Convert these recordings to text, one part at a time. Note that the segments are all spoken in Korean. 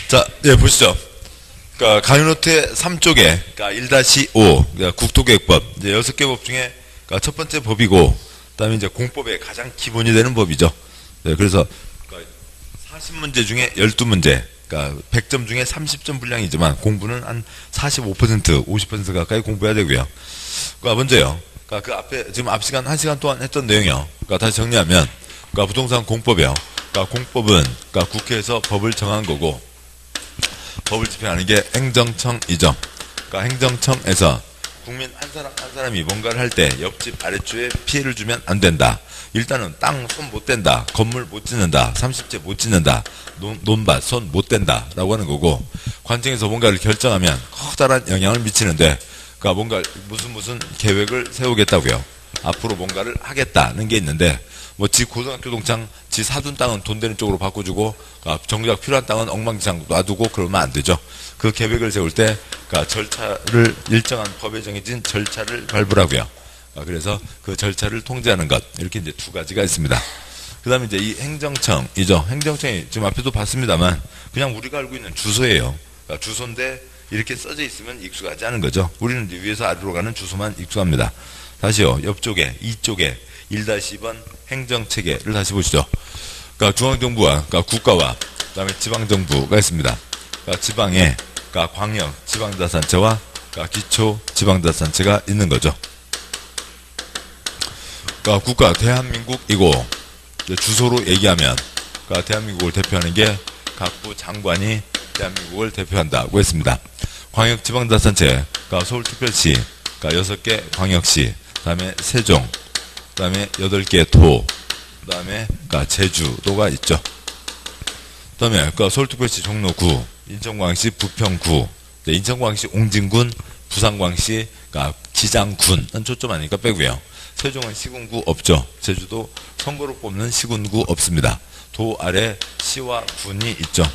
자, 예, 보시죠. 그러니까 강의노트의 3쪽에 그러니까 1-5 그러니까 국토계획법 이제 6개 법 중에 그러니까 첫 번째 법이고 그다음에 이제 공법의 가장 기본이 되는 법이죠. 네, 그래서 그러니까 40문제 중에 12문제 그러니까 100점 중에 30점 분량이지만 공부는 한 45%, 50% 가까이 공부해야 되고요. 그러니까 먼저요. 그러니까 그 앞에 지금 앞 시간 1시간 동안 했던 내용이요. 그러니까 다시 정리하면 그러니까 부동산 공법이요. 그러니까 공법은 그러니까 국회에서 법을 정한 거고 법을 집행하는 게 행정청이죠. 그러니까 행정청에서 국민 한 사람 한 사람이 뭔가를 할 때 옆집 아랫주에 피해를 주면 안 된다. 일단은 땅 손 못 댄다. 건물 못 짓는다. 30제 못 짓는다. 논밭 손 못 댄다. 라고 하는 거고 관청에서 뭔가를 결정하면 커다란 영향을 미치는데 그러니까 뭔가 무슨 계획을 세우겠다고요. 앞으로 뭔가를 하겠다는 게 있는데 뭐 지 고등학교 동창 지 사둔 땅은 돈 되는 쪽으로 바꿔주고 정작 필요한 땅은 엉망진창 놔두고 그러면 안 되죠. 그 계획을 세울 때 그러니까 절차를 일정한 법에 정해진 절차를 밟으라고요. 그래서 그 절차를 통제하는 것 이렇게 이제 두 가지가 있습니다. 그 다음에 이제 이 행정청이죠. 행정청이 지금 앞에도 봤습니다만 그냥 우리가 알고 있는 주소예요. 그러니까 주소인데 이렇게 써져 있으면 익숙하지 않은 거죠. 우리는 이제 위에서 아래로 가는 주소만 익숙합니다. 다시요. 옆쪽에 이쪽에 1-2번 행정체계를 다시 보시죠. 그러니까 중앙정부와 그러니까 국가와 그다음에 지방정부가 있습니다. 그러니까 지방에 그러니까 광역 지방자치단체와 그러니까 기초 지방자치단체가 있는 거죠. 그러니까 국가 대한민국이고 주소로 얘기하면 그러니까 대한민국을 대표하는 게 각부 장관이 대한민국을 대표한다고 했습니다. 광역 지방자치단체 그러니까 서울특별시 그러니까 6개 광역시 그다음에 세종 그다음에 8개 도 그다음에 그러니까 제주도가 있죠. 그다음에 그러니까 서울특별시 종로구, 인천광역시 부평구, 인천광역시 옹진군, 부산광역시 그러니까 기장군은 초점 아니니까 빼고요. 세종은 시군구 없죠. 제주도 선거로 뽑는 시군구 없습니다. 도 아래 시와 군이 있죠.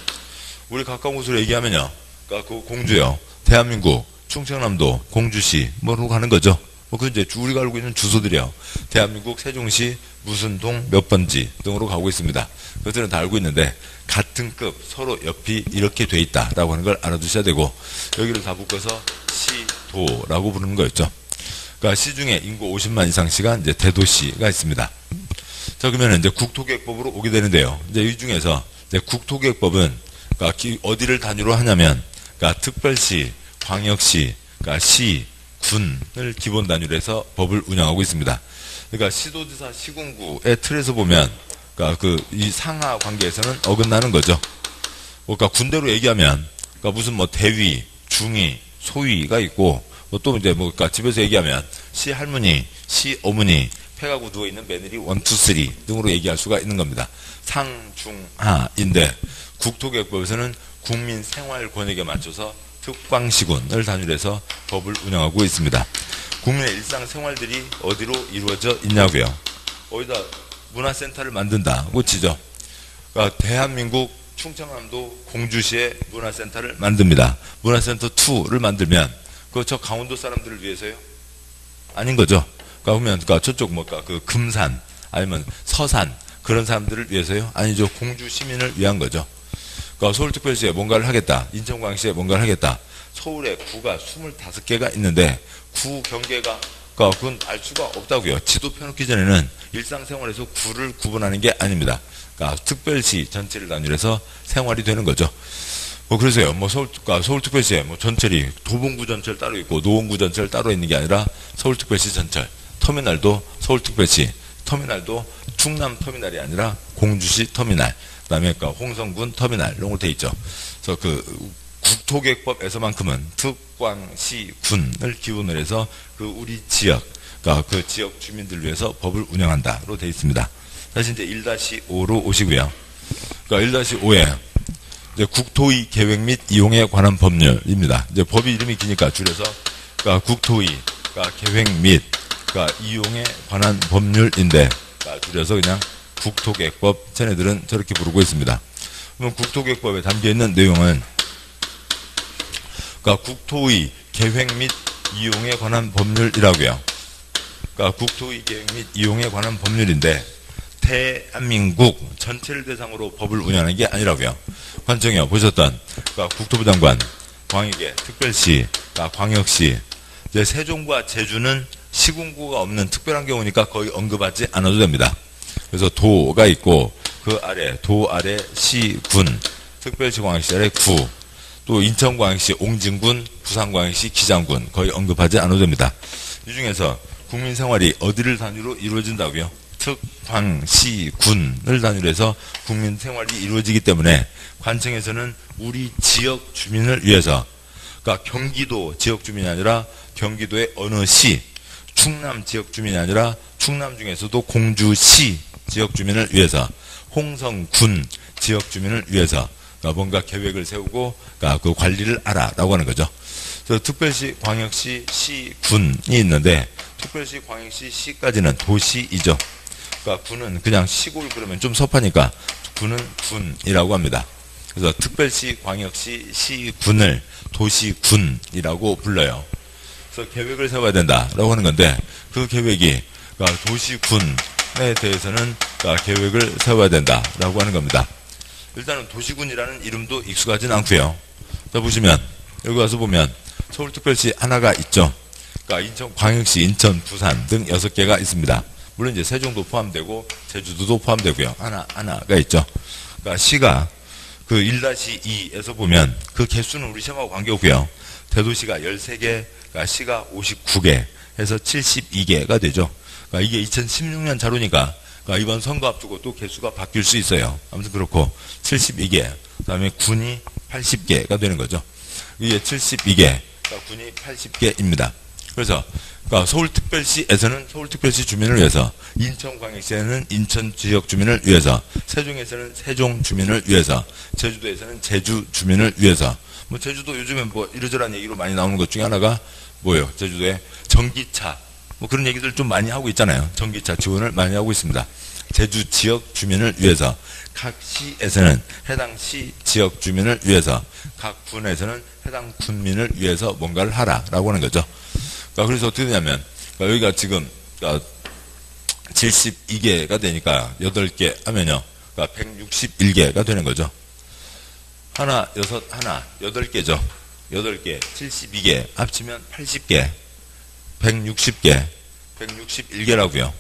우리 가까운 곳으로 얘기하면요. 그러니까 그 공주요. 대한민국, 충청남도, 공주시 뭐로 가는 거죠. 그 이제 우리가 알고 있는 주소들이요. 대한민국 세종시 무슨 동 몇 번지 등으로 가고 있습니다. 그것들은 다 알고 있는데 같은 급 서로 옆이 이렇게 돼 있다라고 하는 걸 알아두셔야 되고 여기를 다 묶어서 시도라고 부르는 거였죠. 그러니까 시 중에 인구 50만 이상 시가 이제 대도시가 있습니다. 자 그러면 이제 국토계획법으로 오게 되는데요. 이제 이 중에서 이제 국토계획법은 그러니까 어디를 단위로 하냐면 그러니까 특별시, 광역시, 그러니까 시, 군을 기본 단위로 해서 법을 운영하고 있습니다. 그러니까 시도지사 시군구의 틀에서 보면 그러니까 이 상하 관계에서는 어긋나는 거죠. 그러니까 군대로 얘기하면 그러니까 무슨 뭐 대위, 중위, 소위가 있고 또 이제 뭐 그러니까 집에서 얘기하면 시 할머니, 시 어머니, 폐가구 누워 있는 며느리 1, 2, 3 등으로 얘기할 수가 있는 겁니다. 상, 중, 하인데 국토계획법에서는 국민 생활 권익에 맞춰서 특광시군을 단위로 해서 법을 운영하고 있습니다. 국민의 일상생활들이 어디로 이루어져 있냐고요. 어디다 문화센터를 만든다고 치죠. 그러니까 대한민국 충청남도 공주시에 문화센터를 만듭니다. 문화센터 2를 만들면 그 저 강원도 사람들을 위해서요? 아닌 거죠. 그러니까 저쪽 그 금산 아니면 서산 그런 사람들을 위해서요? 아니죠. 공주 시민을 위한 거죠. 그러니까 서울특별시에 뭔가를 하겠다. 인천광역시에 뭔가를 하겠다. 서울에 구가 25개가 있는데 구 경계가 그건 알 수가 없다고요. 지도 펴놓기 전에는 일상생활에서 구를 구분하는 게 아닙니다. 그러니까 특별시 전체를 단위로 해서 생활이 되는 거죠. 뭐 그래서요. 뭐 서울특별시에 뭐 전철이 도봉구 전철 따로 있고 노원구 전철 따로 있는 게 아니라 서울특별시 전철, 터미널도 서울특별시, 터미널도 충남 터미널이 아니라 공주시 터미널, 그다음에 홍성군 터미널 이런 걸로 돼 있죠. 그래서 국토계획법에서만큼은 특광시 군을 기본으로 해서 우리 지역, 그러니까 그 지역 주민들을 위해서 법을 운영한다로 돼 있습니다. 다시 이제 1-5로 오시고요. 그러니까 1-5에 이제 국토의 계획 및 이용에 관한 법률입니다. 이제 법이 이름이 기니까 줄여서 그러니까 국토의 그러니까 계획 및 그러니까 이용에 관한 법률인데 그러니까 줄여서 그냥 국토계획법 쟤네들은 저렇게 부르고 있습니다. 그럼 국토계획법에 담겨있는 내용은 그러니까 국토의 계획 및 이용에 관한 법률이라고요. 그러니까 국토의 계획 및 이용에 관한 법률인데 대한민국 전체를 대상으로 법을 운영하는 게 아니라고요. 관청이요 보셨던 그러니까 국토부 장관, 광역의 특별시, 그러니까 광역시, 이제 세종과 제주는 시군구가 없는 특별한 경우니까 거의 언급하지 않아도 됩니다. 그래서 도가 있고 그 아래 도 아래 시군, 특별시 광역시 아래 구, 또 인천광역시 옹진군, 부산광역시 기장군 거의 언급하지 않아도 됩니다. 이 중에서 국민 생활이 어디를 단위로 이루어진다고요? 특, 광, 시, 군을 단위로 해서 국민 생활이 이루어지기 때문에 관청에서는 우리 지역 주민을 위해서, 그러니까 경기도 지역 주민이 아니라 경기도의 어느 시, 충남 지역 주민이 아니라 충남 중에서도 공주시 지역 주민을 위해서, 홍성군 지역 주민을 위해서 뭔가 계획을 세우고 그 관리를 하라라고 하는 거죠. 그래서 특별시, 광역시, 시, 군이 있는데 특별시, 광역시, 시까지는 도시이죠. 그러니까 군은 그냥 시골 그러면 좀 섭하니까 군은 군이라고 합니다. 그래서 특별시, 광역시, 시, 군을 도시군이라고 불러요. 그래서 계획을 세워야 된다라고 하는 건데 그 계획이 그러니까 도시군에 대해서는 그러니까 계획을 세워야 된다라고 하는 겁니다. 일단은 도시군이라는 이름도 익숙하진 않고요. 자 보시면 여기 와서 보면 서울특별시 하나가 있죠. 그러니까 인천, 광역시, 인천, 부산 등 6개가 있습니다. 물론 이제 세종도 포함되고 제주도도 포함되고요. 하나가 있죠. 그러니까 시가 그 1-2에서 보면 그 개수는 우리 시험하고 관계없고요. 대도시가 13개, 그러니까 시가 59개 해서 72개가 되죠. 그러니까 이게 2016년 자료니까 그러니까 이번 선거 앞두고 또 개수가 바뀔 수 있어요. 아무튼 그렇고 72개, 그 다음에 군이 80개가 되는 거죠. 이게 72개, 그러니까 군이 80개입니다. 그래서 그러니까 서울특별시에서는 서울특별시 주민을 위해서, 인천광역시에는 인천 지역 주민을 위해서, 세종에서는 세종 주민을 위해서, 제주도에서는 제주 주민을 위해서. 뭐 제주도 요즘에 뭐 이러저러한 얘기로 많이 나오는 것 중에 하나가 뭐예요? 제주도에 전기차 뭐 그런 얘기들 좀 많이 하고 있잖아요. 전기차 지원을 많이 하고 있습니다. 제주 지역 주민을 위해서, 각 시에서는 해당 시 지역 주민을 위해서, 각 군에서는 해당 군민을 위해서 뭔가를 하라라고 하는 거죠. 그러니까 그래서 어떻게 되냐면 그러니까 여기가 지금 그러니까 72개가 되니까 8개 하면요. 그러니까 161개가 되는 거죠. 하나, 8개죠. 8개, 72개, 합치면 80개, 160개, 161개라고요.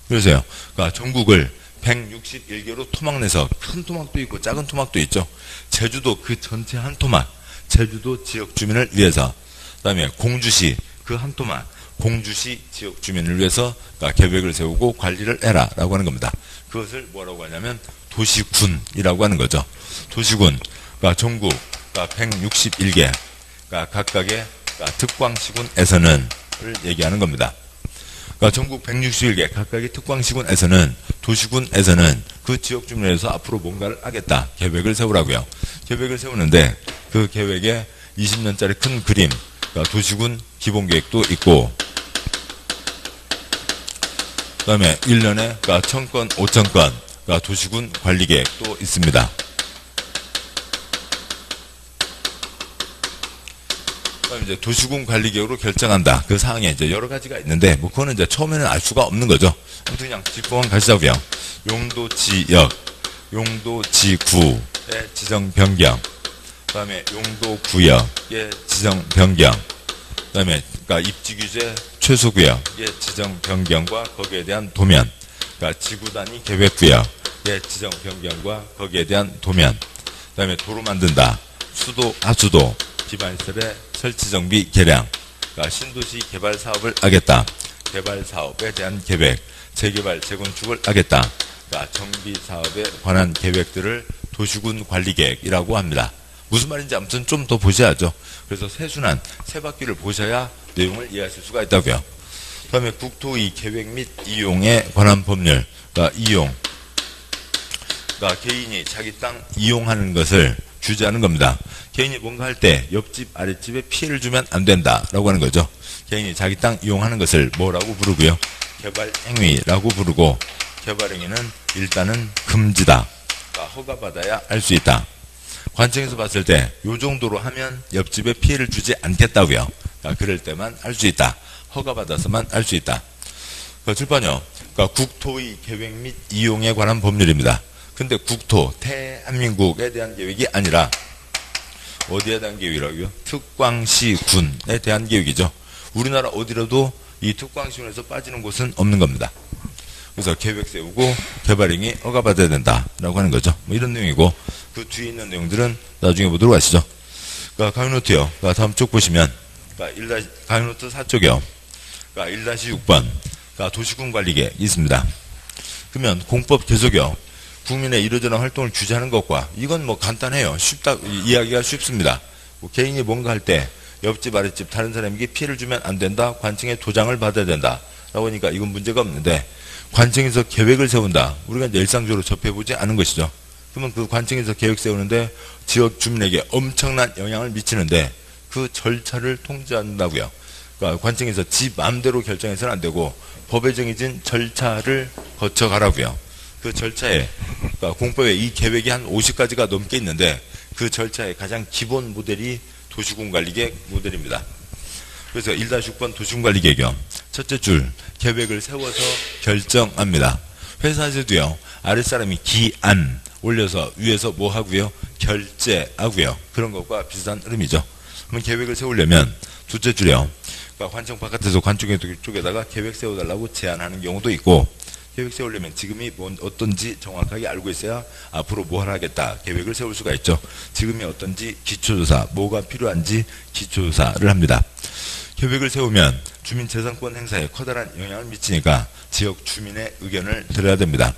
그래서요. 그러니까 전국을 161개로 토막 내서 큰 토막도 있고 작은 토막도 있죠. 제주도 그 전체 한 토막, 제주도 지역 주민을 위해서, 그 다음에 공주시 그 한 토막, 공주시 지역 주민을 위해서 그러니까 계획을 세우고 관리를 해라라고 하는 겁니다. 그것을 뭐라고 하냐면 도시군이라고 하는 거죠. 도시군, 그러니까 전국 그러니까 161개, 그러니까 각각의 그러니까 특광시군에서는 를 얘기하는 겁니다. 그러니까 전국 161개 각각의 특광시군에서는, 도시군에서는 그 지역 주민을 위해서 앞으로 뭔가를 하겠다. 계획을 세우라고요. 계획을 세우는데 그 계획에 20년짜리 큰 그림, 그러니까 도시군 기본계획도 있고, 그 다음에 1년에 그러니까 1000건, 5000건 그러니까 도시군 관리계획도 있습니다. 그다음에 이제 도시군 관리계획으로 결정한다. 그 사항에 이제 여러 가지가 있는데 뭐 그거는 이제 처음에는 알 수가 없는 거죠. 아무튼 그냥 짚고만 가시자고요. 용도 지역, 용도 지구의 지정 변경, 그다음에 용도 구역의 지정 변경, 그다음에 그러니까 입지 규제 최소 구역의 지정 변경과 거기에 대한 도면, 그러니까 지구 단위 계획 구역의 지정 변경과 거기에 대한 도면, 그다음에 도로 만든다, 수도, 하수도, 기반시설의 설치 정비 개량, 그러니까 신도시 개발 사업을 하겠다, 개발 사업에 대한 계획, 재개발 재건축을 하겠다, 그러니까 정비 사업에 관한 계획들을 도시군 관리계획이라고 합니다. 무슨 말인지 아무튼 좀 더 보셔야죠. 그래서 세순환, 세 바퀴를 보셔야 내용을 이해하실 수가 있다고요. 그 다음에 국토의 계획 및 이용에 관한 법률, 그러니까 이용, 그러니까 개인이 자기 땅 이용하는 것을 규제하는 겁니다. 개인이 뭔가 할 때 옆집, 아랫집에 피해를 주면 안 된다라고 하는 거죠. 개인이 자기 땅 이용하는 것을 뭐라고 부르고요? 개발행위라고 부르고, 개발행위는 일단은 금지다. 그러니까 허가받아야 할 수 있다. 관청에서 봤을 때 요 정도로 하면 옆집에 피해를 주지 않겠다고요. 그러니까 그럴 때만 할 수 있다. 허가받아서만 할 수 있다. 그 출판요. 그러니까 국토의 계획 및 이용에 관한 법률입니다. 근데 국토, 대한민국에 대한 계획이 아니라 어디에 대한 계획이라고요? 특광시군에 대한 계획이죠. 우리나라 어디라도 이 특광시군에서 빠지는 곳은 없는 겁니다. 그래서 계획 세우고 개발행위 허가받아야 된다라고 하는 거죠. 뭐 이런 내용이고, 그 뒤에 있는 내용들은 나중에 보도록 하시죠. 그러니까 강의노트요. 그러니까 다음 쪽 보시면, 그러니까 강의노트 4쪽이요. 그러니까 1-6번. 그러니까 도시군 관리계획 있습니다. 그러면 공법 계속이요. 국민의 이러저러한 활동을 규제하는 것과, 이건 뭐 간단해요. 이해하기가 쉽습니다. 뭐 개인이 뭔가 할 때 옆집 아랫집 다른 사람에게 피해를 주면 안 된다. 관청의 도장을 받아야 된다. 라고 하니까 이건 문제가 없는데, 관청에서 계획을 세운다. 우리가 이제 일상적으로 접해보지 않은 것이죠. 그러면 그 관청에서 계획 세우는데 지역 주민에게 엄청난 영향을 미치는데 그 절차를 통제한다고요. 그러니까 관청에서 지 마음대로 결정해서는 안 되고 법에 정해진 절차를 거쳐가라고요. 그 절차에, 그러니까 공법에 이 계획이 한 50가지가 넘게 있는데 그 절차의 가장 기본 모델이 도시군관리계획 모델입니다. 그래서 1-6번 도시군관리계획이요. 첫째 줄, 계획을 세워서 결정합니다. 회사에서도요, 아랫사람이 기안 올려서 위에서 뭐 하고요? 결제하고요. 그런 것과 비슷한 흐름이죠. 그럼 계획을 세우려면 둘째 줄이요. 그러니까 관청 바깥에서 관청 쪽에다가 계획 세워달라고 제안하는 경우도 있고, 계획 세우려면 지금이 어떤지 정확하게 알고 있어야 앞으로 뭘 하겠다 계획을 세울 수가 있죠. 지금이 어떤지 기초조사, 뭐가 필요한지 기초조사를 합니다. 계획을 세우면 주민재산권 행사에 커다란 영향을 미치니까 지역 주민의 의견을 들어야 됩니다.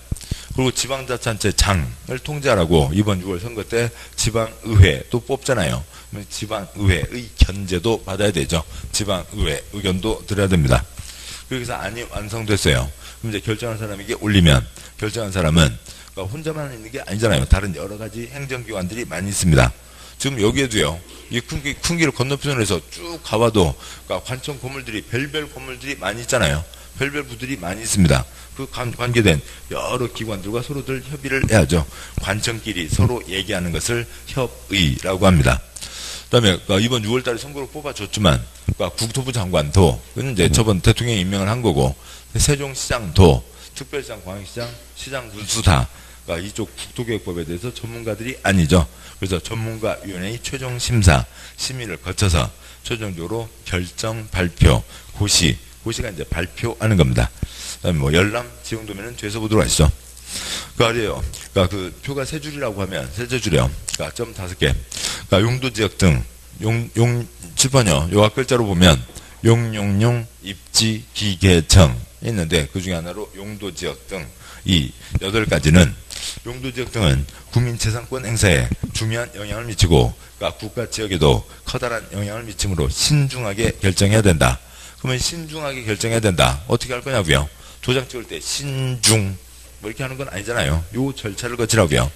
그리고 지방자치단체 장을 통제하라고 이번 6월 선거 때 지방의회도 뽑잖아요. 지방의회의 견제도 받아야 되죠. 지방의회 의견도 들어야 됩니다. 그래서 안이 완성됐어요. 그럼 이제 결정한 사람에게 올리면, 결정한 사람은 그러니까 혼자만 있는 게 아니잖아요. 다른 여러 가지 행정기관들이 많이 있습니다. 지금 여기에도요, 이 큰 길을 건너편에서 쭉 가봐도 그러니까 관청 건물들이, 별별 건물들이 많이 있잖아요. 별별 부들이 많이 있습니다. 그 관계된 여러 기관들과 서로들 협의를 해야죠. 관청끼리 서로 얘기하는 것을 협의라고 합니다. 그 다음에 이번 6월달에 선거로 뽑아줬지만 국토부 장관도, 그는 이제 저번 대통령이 임명을 한 거고, 세종시장도, 특별시장, 광역시장, 시장 군수다. 그러니까 이쪽 국토계획법에 대해서 전문가들이 아니죠. 그래서 전문가위원회의 최종 심사, 심의를 거쳐서 최종적으로 결정, 발표, 고시가 이제 발표하는 겁니다. 그 다음에 뭐 열람, 지역도면은 뒤에서 보도록 하시죠. 그 아래요. 그러니까 그 표가 세 줄이라고 하면 세 줄이요. 그러니까 점 5개. 그러니까 용도지역 등, 칠번이요. 요 앞글자로 보면 용용용, 입지, 기계청 있는데 그 중에 하나로 용도지역 등, 이 8가지는, 용도지역 등은 국민재산권 행사에 중요한 영향을 미치고, 그러니까 국가지역에도 커다란 영향을 미치므로 신중하게 결정해야 된다. 그러면 신중하게 결정해야 된다. 어떻게 할 거냐고요? 도장 찍을 때 신중 뭐 이렇게 하는 건 아니잖아요. 요 절차를 거치라고요.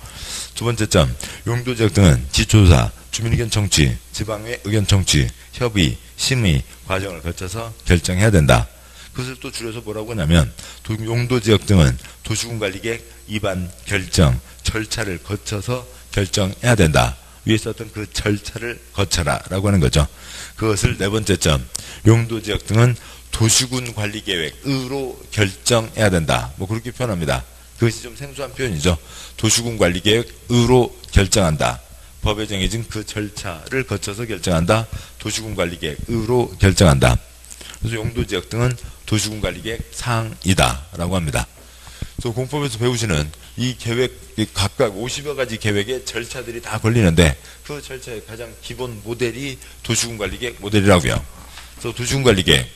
두 번째 점, 용도지역 등은 기초조사, 주민의견 청취, 지방의 의견 청취, 협의, 심의 과정을 거쳐서 결정해야 된다. 그것을 또 줄여서 뭐라고 하냐면, 용도지역 등은 도시군관리계획 위반 결정 절차를 거쳐서 결정해야 된다. 위에 썼던 그 절차를 거쳐라 라고 하는 거죠. 그것을 네 번째 점, 용도지역 등은 도시군관리계획으로 결정해야 된다. 뭐 그렇게 표현합니다. 그것이 좀 생소한 표현이죠. 도시군관리계획으로 결정한다. 법에 정해진 그 절차를 거쳐서 결정한다. 도시군관리계획으로 결정한다. 그래서 용도지역 등은 도시군관리계획 사항이다 라고 합니다. 그래서 공법에서 배우시는 이 계획, 각각 50여 가지 계획의 절차들이 다 걸리는데 그 절차의 가장 기본 모델이 도시군관리계획 모델이라고요. 그래서 도시군관리계획,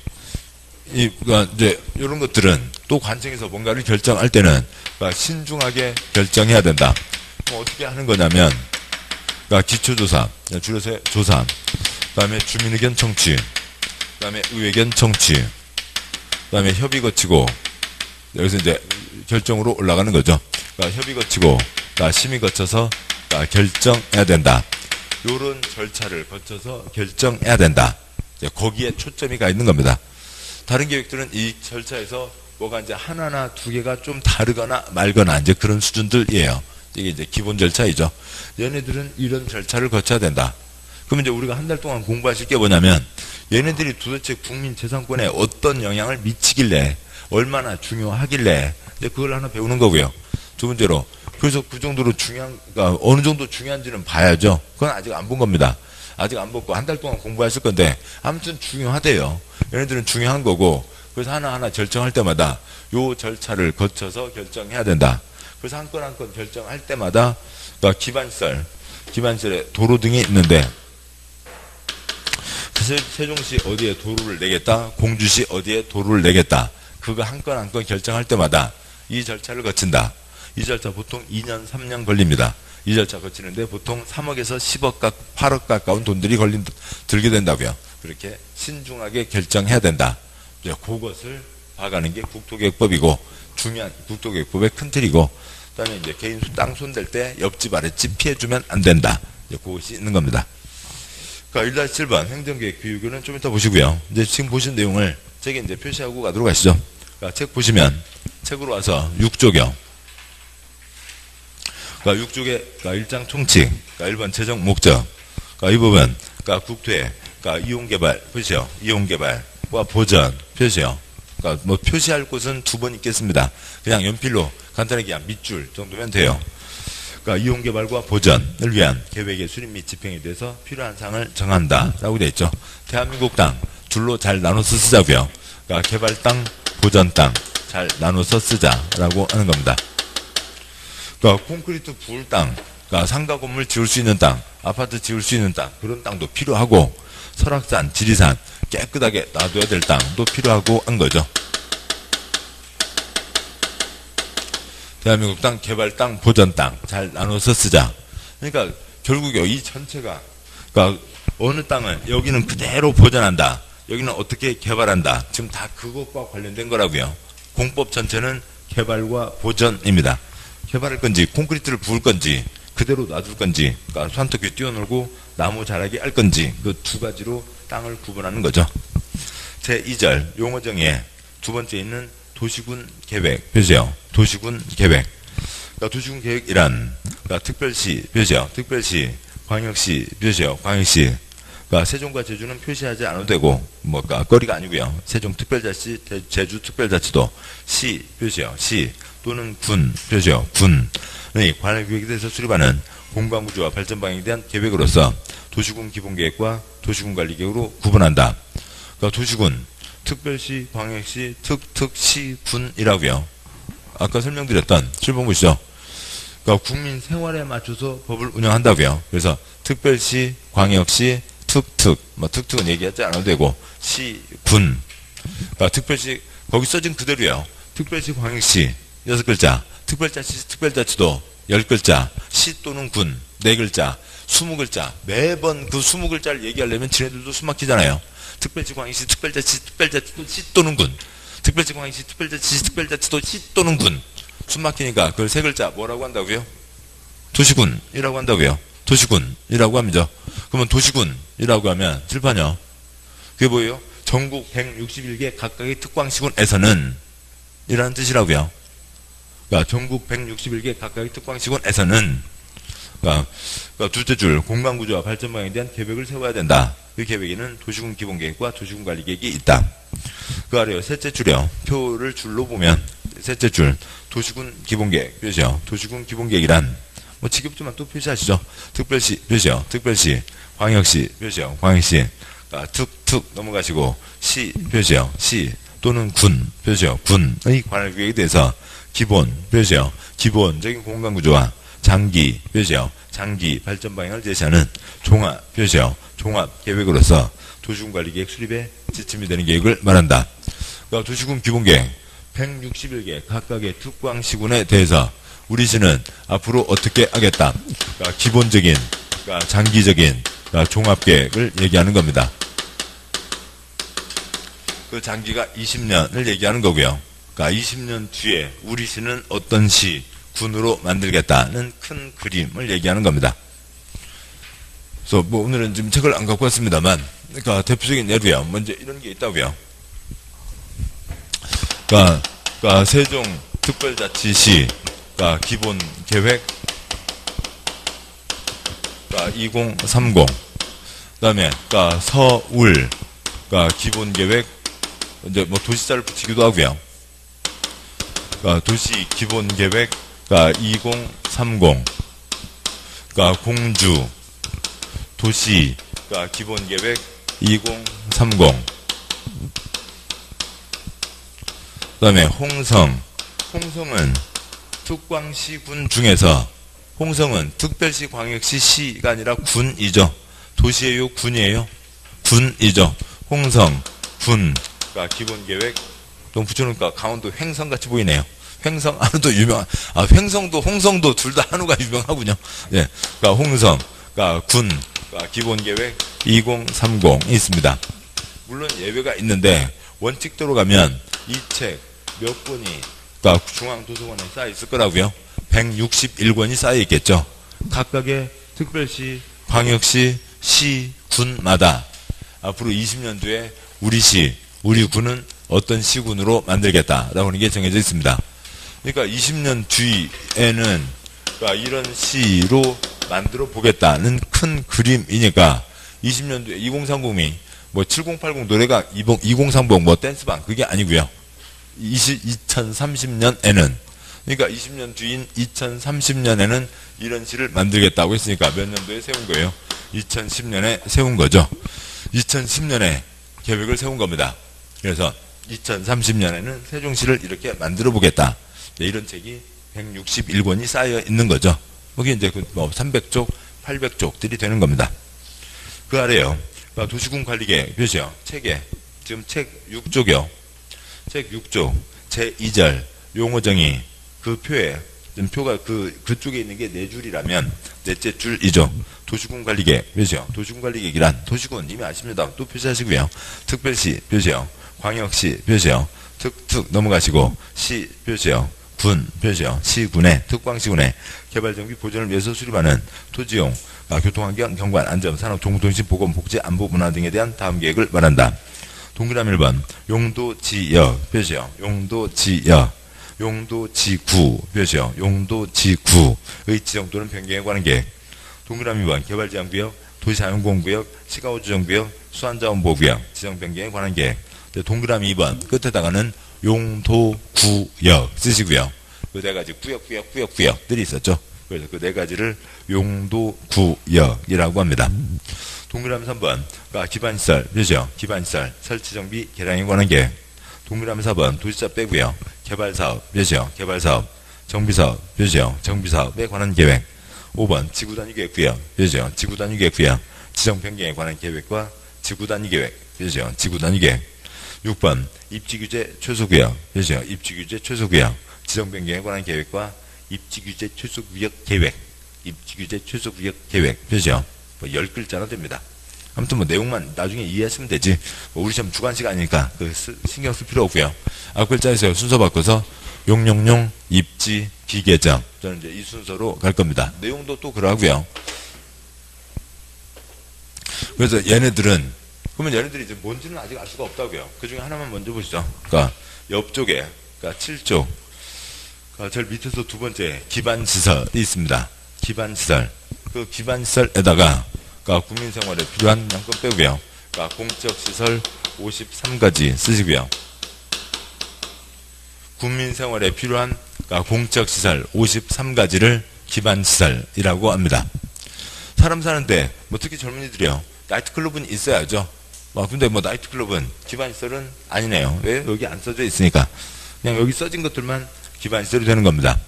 그러니까 이제 이런 것들은 또 관청에서 뭔가를 결정할 때는 그러니까 신중하게 결정해야 된다. 그럼 어떻게 하는 거냐면, 그러니까 기초조사, 줄여서 조사, 그 다음에 주민의견 청취, 그 다음에 의회견 청취, 그 다음에 협의 거치고, 여기서 이제 결정으로 올라가는 거죠. 그러니까 협의 거치고, 그러니까 심의 거쳐서 그러니까 결정해야 된다. 요런 절차를 거쳐서 결정해야 된다. 거기에 초점이 가 있는 겁니다. 다른 계획들은 이 절차에서 뭐가 이제 하나나 두 개가 좀 다르거나 말거나 이제 그런 수준들이에요. 이게 이제 기본 절차이죠. 얘네들은 이런 절차를 거쳐야 된다. 그러면 이제 우리가 한 달 동안 공부하실 게 뭐냐면, 얘네들이 도대체 국민 재산권에 어떤 영향을 미치길래, 얼마나 중요하길래, 이제 그걸 하나 배우는 거고요. 두 번째로, 그래서 그 정도로 그러니까 어느 정도 중요한지는 봐야죠. 그건 아직 안 본 겁니다. 아직 안 보고 한 달 동안 공부하실 건데, 아무튼 중요하대요. 얘네들은 중요한 거고, 그래서 하나하나 결정할 때마다 요 절차를 거쳐서 결정해야 된다. 그래서 한 건 한 건 결정할 때마다, 그러니까 기반설에 도로 등이 있는데, 세종시 어디에 도로를 내겠다, 공주시 어디에 도로를 내겠다. 그거 한 건 한 건 결정할 때마다 이 절차를 거친다. 이 절차 보통 2년, 3년 걸립니다. 이 절차 거치는데 보통 3억에서 10억, 8억 가까운 돈들이 들게 된다고요. 그렇게 신중하게 결정해야 된다. 이제 그것을 봐가는 게 국토계획법이고, 중요한 국토계획법의 큰 틀이고, 그 다음에 이제 개인 땅 손댈 때 옆집 아랫집 피해주면 안 된다. 이제 그것이 있는 겁니다. 그러니까 1-7번 행정계획 비율교는 좀 이따 보시고요. 이제 지금 보신 내용을 책에 이제 표시하고 가도록 하시죠. 그러니까 책 보시면, 책으로 와서 6조경. 그러니까 6조의 그러니까 1장 총칙, 그러니까 1번 재정 목적. 그러니까 이 부분, 그러니까 국토에, 그러니까 이용개발, 표시요. 이용개발과 보전, 표시요. 그러니까 뭐 표시할 곳은 2번 있겠습니다. 그냥 연필로 간단하게 그냥 밑줄 정도면 돼요. 그러니까 이용개발과 보전을 위한 계획의 수립 및 집행에 대해서 필요한 사항을 정한다. 라고 되어 있죠. 대한민국 땅, 줄로 잘 나눠서 쓰자고요. 그러니까 개발 땅, 보전 땅, 잘 나눠서 쓰자라고 하는 겁니다. 그러니까 콘크리트 부을 땅, 그러니까 상가 건물 지을 수 있는 땅, 아파트 지을 수 있는 땅, 그런 땅도 필요하고, 설악산, 지리산, 깨끗하게 놔둬야 될 땅도 필요하고 한 거죠. 대한민국 땅, 개발 땅, 보전 땅, 잘 나눠서 쓰자. 그러니까 결국 이 전체가, 그러니까 어느 땅은 여기는 그대로 보전한다. 여기는 어떻게 개발한다. 지금 다 그것과 관련된 거라고요. 공법 전체는 개발과 보전입니다. 개발할 건지, 콘크리트를 부을 건지, 그대로 놔둘 건지, 그러니까 산토끼 뛰어놀고 나무 자라게 할 건지, 그 두 가지로 땅을 구분하는 거죠. 제2절 용어정의에 두 번째 있는 도시군 계획 표시요. 도시군 계획. 그러니까 도시군 계획이란, 그러니까 특별시 표시요. 특별시, 광역시 표시요. 광역시. 그러니까 세종과 제주는 표시하지 않아도 되고, 뭐, 그러니까 거리가 아니고요. 세종 특별자치, 제주 특별자치도 시 표시요. 시 또는 군 표시요. 군. 관할구역에 대해서 수립하는 공간구조와 발전 방향에 대한 계획으로서 도시군 기본계획과 도시군 관리계획으로 구분한다. 그러니까 도시군, 특별시, 광역시, 특특시, 군이라고요. 아까 설명드렸던 7번 보시죠. 그러니까 국민 생활에 맞춰서 법을 운영한다고요. 그래서 특별시, 광역시, 뭐 특특은 얘기하지 않아도 되고, 시, 군. 그러니까 특별시, 거기 써진 그대로요. 특별시, 광역시 6글자, 특별자치, 특별자치도 10글자, 시 또는 군 4글자, 20글자. 매번 그 20글자를 얘기하려면 지네들도 숨 막히잖아요. 특별시, 광역시, 특별자치, 특별자치도 시 또는 군. 특별시, 광역시, 특별자치, 특별자치도 시 또는 군. 숨 막히니까 그걸 3글자 뭐라고 한다고요? 도시군이라고 한다고요. 도시군이라고 합니다. 그러면 도시군이라고 하면 칠판이요. 그게 뭐예요? 전국 161개 각각의 특광시군에서는 이라는 뜻이라고요. 그러니까 전국 161개 각각의 특광시군에서는, 그러니까 둘째 줄 공간구조와 발전 방향에 대한 계획을 세워야 된다. 그 계획에는 도시군 기본계획과 도시군 관리계획이 있다. 그 아래요. 셋째 줄이요. 표를 줄로 보면 셋째 줄 도시군 기본계획 표시요. 도시군 기본계획이란 뭐 직업지만 또 표시하시죠. 특별시 표시요. 특별시, 광역시 표시요. 광역시. 그러니까 특특 넘어가시고 시 표시요. 시 또는 군 표시요. 군의 관할구역에 대해서 기본 표시요. 기본적인 공간구조와 장기 표시요. 장기 발전 방향을 제시하는 종합 표시요. 종합 계획으로서 도시군 관리계획 수립에 지침이 되는 계획을 말한다. 그러니까 도시군 기본계획 161개 각각의 특광시군에 대해서 우리 시는 앞으로 어떻게 하겠다. 그러니까 기본적인, 그러니까 장기적인, 그러니까 종합계획을 얘기하는 겁니다. 그 장기가 20년을 얘기하는 거고요. 그러니까 20년 뒤에 우리 시는 어떤 시, 군으로 만들겠다는 큰 그림을 얘기하는 겁니다. 그래서 뭐 오늘은 지금 책을 안 갖고 왔습니다만, 그러니까 대표적인 예로요. 먼저 이런 게 있다고요. 그러니까 세종 특별자치시, 그러니까 기본 계획, 그러니까 2030. 그다음에 그러니까 서울, 그러니까 기본 계획, 이제 뭐 도시자를 붙이기도 하고요. 그러니까 도시 기본 계획, 그러니까 2030, 그러니까 공주 도시, 그러니까 기본 계획 2030. 그다음에 홍성. 홍성은 특광시군 중에서 홍성은 특별시, 광역시, 시가 아니라 군이죠. 도시예요, 군이에요? 군이죠. 홍성, 군. 그러니까 기본 계획. 또 붙여놓으니까 강원도 횡성 같이 보이네요. 횡성, 한우도 유명한, 횡성도, 홍성도 둘 다 한우가 유명하군요. 예. 그러니까 홍성, 그러니까 군, 그러니까 기본 계획 2030이 있습니다. 물론 예외가 있는데, 원칙대로 가면 이 책 몇 권이, 그러니까 중앙도서관에 쌓여 있을 거라고요. 161권이 쌓여 있겠죠. 각각의 특별시, 광역시, 시, 군마다 앞으로 20년 뒤에 우리 시, 우리 군은 어떤 시군으로 만들겠다라고 하는 게 정해져 있습니다. 그러니까 20년 뒤에는 그러니까 이런 시로 만들어 보겠다는 큰 그림이니까 20년 뒤에 2030이 뭐 7080 노래가 2030 뭐 댄스방 그게 아니고요. 2030년에는 그러니까 20년 뒤인 2030년에는 이런 시를 만들겠다고 했으니까 몇 년도에 세운 거예요? 2010년에 세운 거죠. 2010년에 계획을 세운 겁니다. 그래서 2030년에는 세종시를 이렇게 만들어 보겠다. 네, 이런 책이 161권이 쌓여 있는 거죠. 거기 이제 뭐 300쪽, 800쪽들이 되는 겁니다. 그 아래요. 도시군 관리계획 표시요. 책에 지금 책 6쪽이요. 책 6쪽 제2절 용어정의 그 표에 지금 표가 그쪽에 있는 게 4줄이라면 넷째 줄이죠. 도시군 관리계획 표시요. 도시군 관리계획이란 도시군 이미 아십니다. 또 표시하시고요. 특별시 표시요. 광역시 표시요. 특 넘어가시고 시 표시요. 군 표시요. 시군의 특광시군의 개발정비 보전을 위해서 수립하는 토지용 교통환경 경관 안전 산업 정보통신 보건 복지 안보 문화 등에 대한 다음 계획을 말한다. 동그라미 1번 용도지역 표시요. 용도지역 용도지구 표시요. 용도지구의 지정 또는 변경에 관한 계획. 동그라미 2번 개발제한구역 도시자연공원구역 시가호주정구역 수안자원보호구역 지정 변경에 관한 계획. 동그라미 2번 끝에다가는 용도구역 쓰시고요. 그 4가지 구역들이 있었죠. 그래서 그 4가지를 용도구역이라고 합니다. 동그라미 3번 기반시설 표시요. 기반시설 설치정비 개량에 관한 계획. 동그라미 4번 도시자 빼고요. 개발사업 표시요. 개발사업 정비사업 표시요. 정비사업에 관한 계획. 5번 지구단위계획구역 표시요. 지구단위계획구역 지정 변경에 관한 계획과 지구단위계획 표시요. 지구단위계획. 6번 입지규제 최소구역 표시요. 입지규제 최소구역 지정 변경에 관한 계획과 입지규제 최소구역 계획. 입지규제 최소구역 계획 표시요. 뭐 10글자나 됩니다. 아무튼 뭐 내용만 나중에 이해하시면 되지. 뭐 우리 시험 주관식 아니니까 신경 쓸 필요 없고요. 앞글자에서 순서 바꿔서 용용용 입지 기계정 저는 이제 이 순서로 갈 겁니다. 내용도 또 그러고요. 그래서 얘네들은 그러면 얘네들이 이제 뭔지는 아직 알 수가 없다고요. 그 중에 하나만 먼저 보시죠. 그러니까 옆쪽에 그러니까 7쪽 그러니까 제일 밑에서 두 번째 기반시설이 있습니다. 기반시설 그 기반시설에다가 그러니까 국민생활에 필요한 양껏 빼고요. 그러니까 공적시설 53가지 쓰시고요. 국민생활에 필요한 그러니까 공적시설 53가지를 기반시설이라고 합니다. 사람 사는데 뭐 특히 젊은이들이요. 나이트클럽은 있어야죠. 근데 뭐 나이트클럽은 기반시설은 아니네요. 왜? 여기 안 써져 있으니까. 그냥 여기 써진 것들만 기반시설이 되는 겁니다.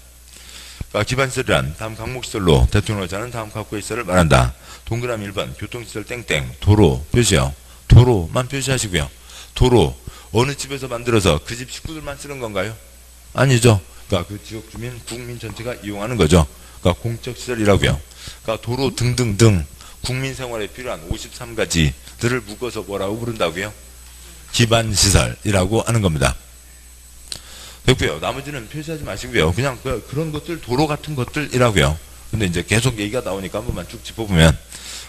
그러니까 기반시설이란 다음 강목시설로 대통령을 하는 다음 각국의 시설을 말한다. 동그라미 1번 교통시설 땡땡 도로 표시요. 도로만 표시하시고요. 도로 어느 집에서 만들어서 그 집 식구들만 쓰는 건가요? 아니죠. 그러니까 그 지역 주민 국민 전체가 이용하는 거죠. 그러니까 공적시설이라고요. 그러니까 도로 등등등 국민생활에 필요한 53가지들을 묶어서 뭐라고 부른다고요? 기반시설이라고 하는 겁니다. 됐고요. 나머지는 표시하지 마시고요. 그냥 그런 것들 도로 같은 것들이라고요. 근데 이제 계속 얘기가 나오니까 한 번만 쭉 짚어보면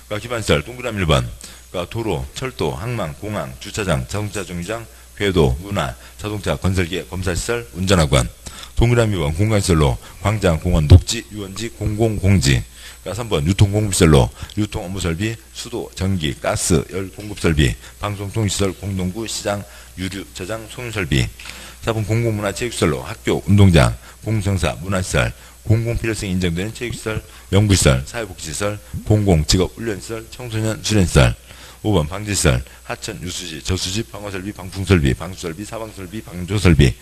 그러니까 기반시설 동그라미 1번 그러니까 도로, 철도, 항만, 공항, 주차장, 자동차 정류장, 궤도, 문화, 자동차 건설기계, 검사시설, 운전학원 동그라미 2번 공간시설로 광장, 공원, 녹지, 유원지, 공공공지. 3번 유통공급시설로 유통 업무설비, 수도, 전기, 가스, 열 공급설비, 방송통신시설, 공동구, 시장, 유류, 저장, 송유설비. 4번 공공문화체육시설로 학교, 운동장, 공성사, 문화시설, 공공필요성이 인정되는 체육시설, 연구시설, 사회복지시설, 공공직업훈련시설, 청소년 수련시설. 5번 방지시설, 하천, 유수지, 저수지, 방화설비, 방풍설비, 방수설비, 사방설비, 방조설비.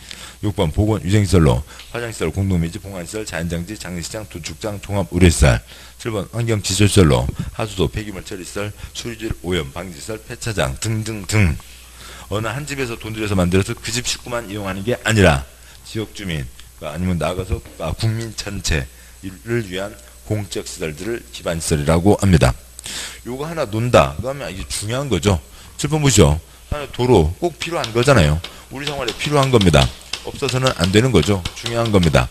6번 보건위생시설로 화장시설, 공동미지, 봉안시설, 자연장지, 장례식장, 도축장, 종합의료시설. 7번 환경지표시설로 하수도, 폐기물 처리시설, 수리질, 오염, 방지시설, 폐차장 등등등. 어느 한 집에서 돈 들여서 만들어서 그 집 식구만 이용하는 게 아니라 지역주민, 아니면 나아가서 국민 전체를 위한 공적 시설들을 기반시설이라고 합니다. 요거 하나 논다. 그러면 이게 중요한 거죠. 7번 보시죠. 하나 도로 꼭 필요한 거잖아요. 우리 생활에 필요한 겁니다. 없어서는 안 되는 거죠. 중요한 겁니다.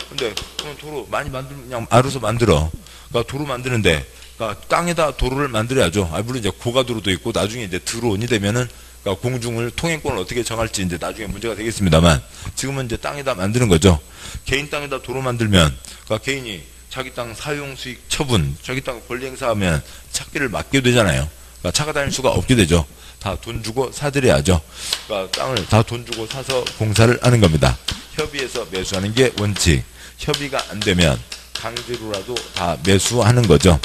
근데 그럼 도로 많이 만들면 그냥 알아서 만들어. 그러니까 도로 만드는데 그러니까 땅에다 도로를 만들어야죠. 물론 이제 고가도로도 있고 나중에 이제 드론이 되면은 그러니까 공중을 통행권을 어떻게 정할지 이제 나중에 문제가 되겠습니다만 지금은 이제 땅에다 만드는 거죠. 개인 땅에다 도로 만들면 그러니까 개인이 자기 땅 사용 수익 처분, 자기 땅 권리 행사하면 찾기를 맡게 되잖아요. 그러니까 차가 다닐 수가 없게 되죠. 다 돈 주고 사들여야죠. 그러니까 땅을 다 돈 주고 사서 공사를 하는 겁니다. 협의해서 매수하는 게 원칙. 협의가 안 되면 강제로라도 다 매수하는 거죠.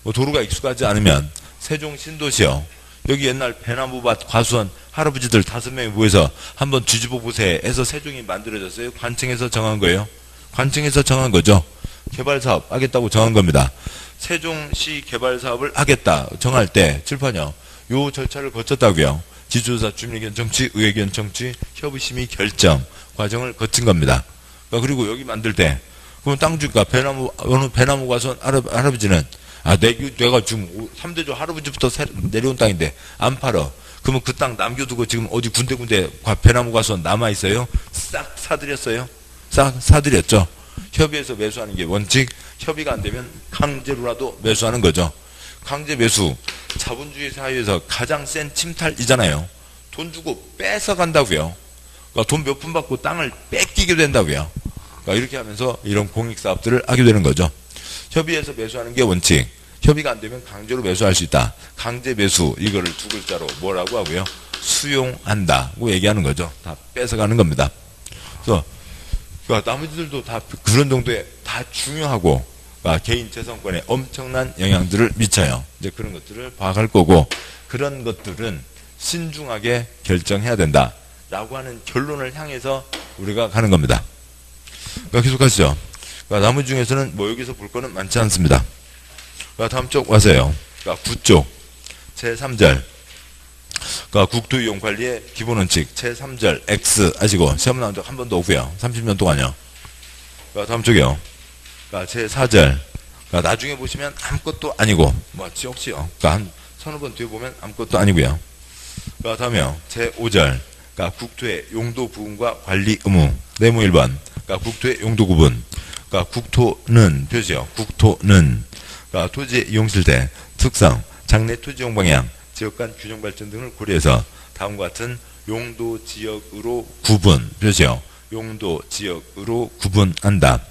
뭐 도로가 익숙하지 않으면 세종 신도시요. 여기 옛날 배나무밭 과수원 할아버지들 5명이 모여서 한번 뒤집어 보세 해서 세종이 만들어졌어요. 관청에서 정한 거예요. 관청에서 정한 거죠. 개발사업 하겠다고 정한 겁니다. 세종시 개발사업을 하겠다 정할 때 칠판이요. 요 절차를 거쳤다고요. 지주조사, 주민의견 청취, 의회견 청취, 협의심의 결정 과정을 거친 겁니다. 그리고 여기 만들 때 그럼 땅주가 배나무 어느 배나무 과수원 할아버지는 내가 지금 3대조 할아버지부터 내려온 땅인데 안 팔어. 그러면 그 땅 남겨두고 지금 어디 군데군데 배나무 과수원 남아있어요? 싹 사들였어요? 싹 사들였죠. 협의해서 매수하는 게 원칙. 협의가 안 되면 강제로라도 매수하는 거죠. 강제 매수. 자본주의 사회에서 가장 센 침탈이잖아요. 돈 주고 뺏어 간다고요. 그러니까 돈 몇 푼 받고 땅을 뺏기게 된다고요. 그러니까 이렇게 하면서 이런 공익사업들을 하게 되는 거죠. 협의해서 매수하는 게 원칙. 협의가 안 되면 강제로 매수할 수 있다. 강제 매수 이거를 두 글자로 뭐라고 하고요? 수용한다고 얘기하는 거죠. 다 뺏어가는 겁니다. 그래서 그러니까 나머지들도 다 그런 정도의 다 중요하고 그러니까 개인 재산권에 엄청난 영향들을 미쳐요. 이제 그런 것들을 파악할 거고 그런 것들은 신중하게 결정해야 된다라고 하는 결론을 향해서 우리가 가는 겁니다. 그러니까 계속하시죠. 그러니까 나머지 중에서는 뭐 여기서 볼 거는 많지 않습니다. 그러니까 다음 쪽 와서요. 그러니까 9쪽 제3절 그러니까 국토이용관리의 기본원칙 제3절 X 아시고 시험 나온 적 한 번도 없고요. 30년 동안요. 그러니까 다음 쪽이요. 그러니까 제4절 그러니까 나중에 보시면 아무것도 아니고 뭐 혹시요. 그러니까 한 서너 번 뒤에 보면 아무것도 아니고요. 그러니까 다음에요. 제5절 그러니까 국토의 용도 부분과 관리 의무 네모 1번 그러니까 국토의 용도 구분 그러니까 국토는 표시요. 국토는 그러니까 토지 이용실대 특성 장래 토지 이용 방향 지역 간 균형 발전 등을 고려해서 다음과 같은 용도 지역으로 구분 표시요. 용도 지역으로 구분한다.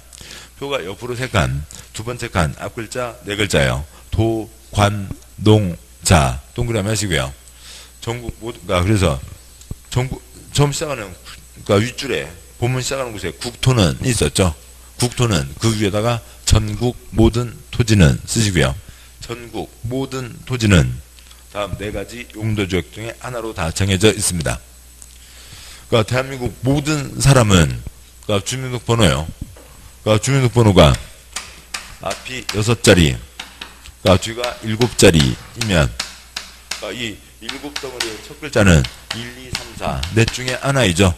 표가 옆으로 3칸 두 번째 칸 앞글자 4글자요. 도, 관, 농, 자 동그라미 하시고요. 전국 모두가 그래서 전국 처음 시작하는 그러니까 윗줄에 본문 시작하는 곳에 국토는 있었죠. 국토는 그 위에다가 전국 모든 토지는 쓰시고요. 전국 모든 토지는 다음 4가지 용도지역 중에 하나로 다 정해져 있습니다. 그러니까 대한민국 모든 사람은 그러니까 주민등록번호요. 그러니까 주민등록번호가 앞이 6자리, 그러니까 뒤가 7자리이면 그러니까 이 7덩어리의 첫 글자는 1, 2, 3, 4 넷 중에 하나이죠.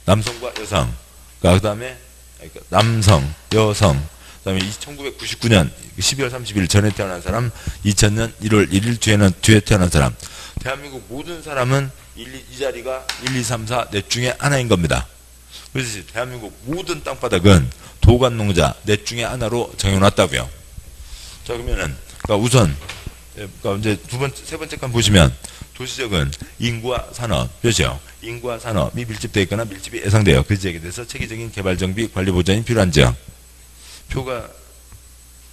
남성과 여성. 그러니까 그 다음에 남성, 여성. 그 다음에 1999년 12월 30일 전에 태어난 사람, 2000년 1월 1일 뒤에 태어난 사람. 대한민국 모든 사람은 이 자리가 1, 2, 3, 4 넷 중에 하나인 겁니다. 그래서 대한민국 모든 땅바닥은 도관농자 넷 중에 하나로 정해놨다고요. 자 그러면은 그러니까 우선 그러니까 이제 세 번째 칸 보시면 도시적은 인구와 산업, 그렇죠? 인구와 산업이 밀집되어 있거나 밀집이 예상돼요. 그 지역에 대해서 체계적인 개발 정비 관리 보전이 필요한 지역. 표가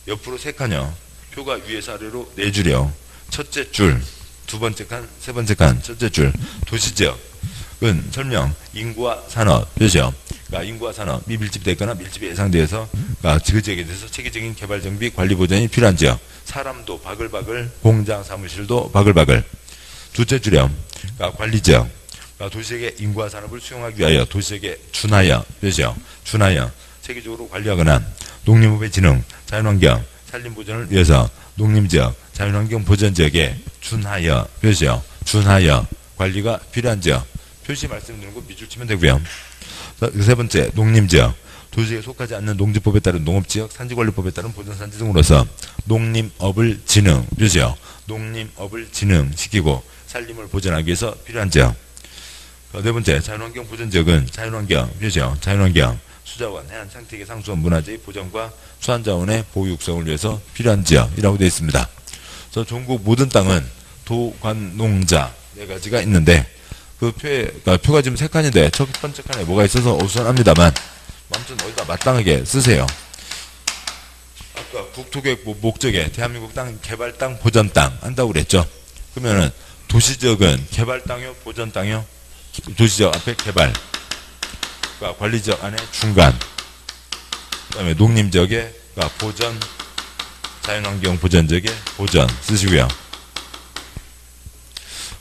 옆으로 세 칸이요. 표가 위에서 아래로 네 줄이요. 첫째 줄, 두 번째 칸, 세 번째 칸, 첫째 줄, 도시지역은 설명, 인구와 산업, 그렇죠? 그러니까 인구와 산업이 밀집되어 있거나 밀집이 예상되어서 그러니까 그 지역에 대해서 체계적인 개발 정비 관리 보전이 필요한 지역. 사람도 바글바글, 공장 사무실도 바글바글. 둘째 줄이요. 그러니까 관리지역. 그러니까 도시역의 인구와 산업을 수용하기 위하여 도시역에 준하여, 그렇죠? 준하여 체계적으로 관리하거나 농림업의 진흥, 자연환경, 산림보전을 위해서 농림지역, 자연환경 보전지역에 준하여, 그렇죠? 준하여 관리가 필요한 지역. 표시 말씀드리는 거 밑줄 치면 되고요. 세 번째, 농림지역. 도시에 속하지 않는 농지법에 따른 농업지역, 산지관리법에 따른 보전산지 등으로서 농림업을 진흥, 그렇죠? 농림업을 진흥시키고 산림을 보전하기 위해서 필요한 지역. 네 번째, 자연환경 보전지역은 자연환경, 그렇죠? 자연환경, 수자원, 해안 생태계 상수원 문화재의 보전과 수환자원의 보유 육성을 위해서 필요한 지역이라고 되어 있습니다. 그래서 전국 모든 땅은 도관농자 네 가지가 있는데 그 표가 지금 세 칸인데 첫 번째 칸에 뭐가 있어서 어수선합니다만 아무튼 어디다 마땅하게 쓰세요. 아까 국토계획 목적에 대한민국 땅 개발 땅 보전 땅 한다고 그랬죠. 그러면은 도시지역은 개발 땅이요 보전 땅이요. 도시지역 앞에 개발, 그러니까 관리지역 안에 중간, 그다음에 농림지역에 그러니까 보전, 자연환경 보전지역에 보전 쓰시고요.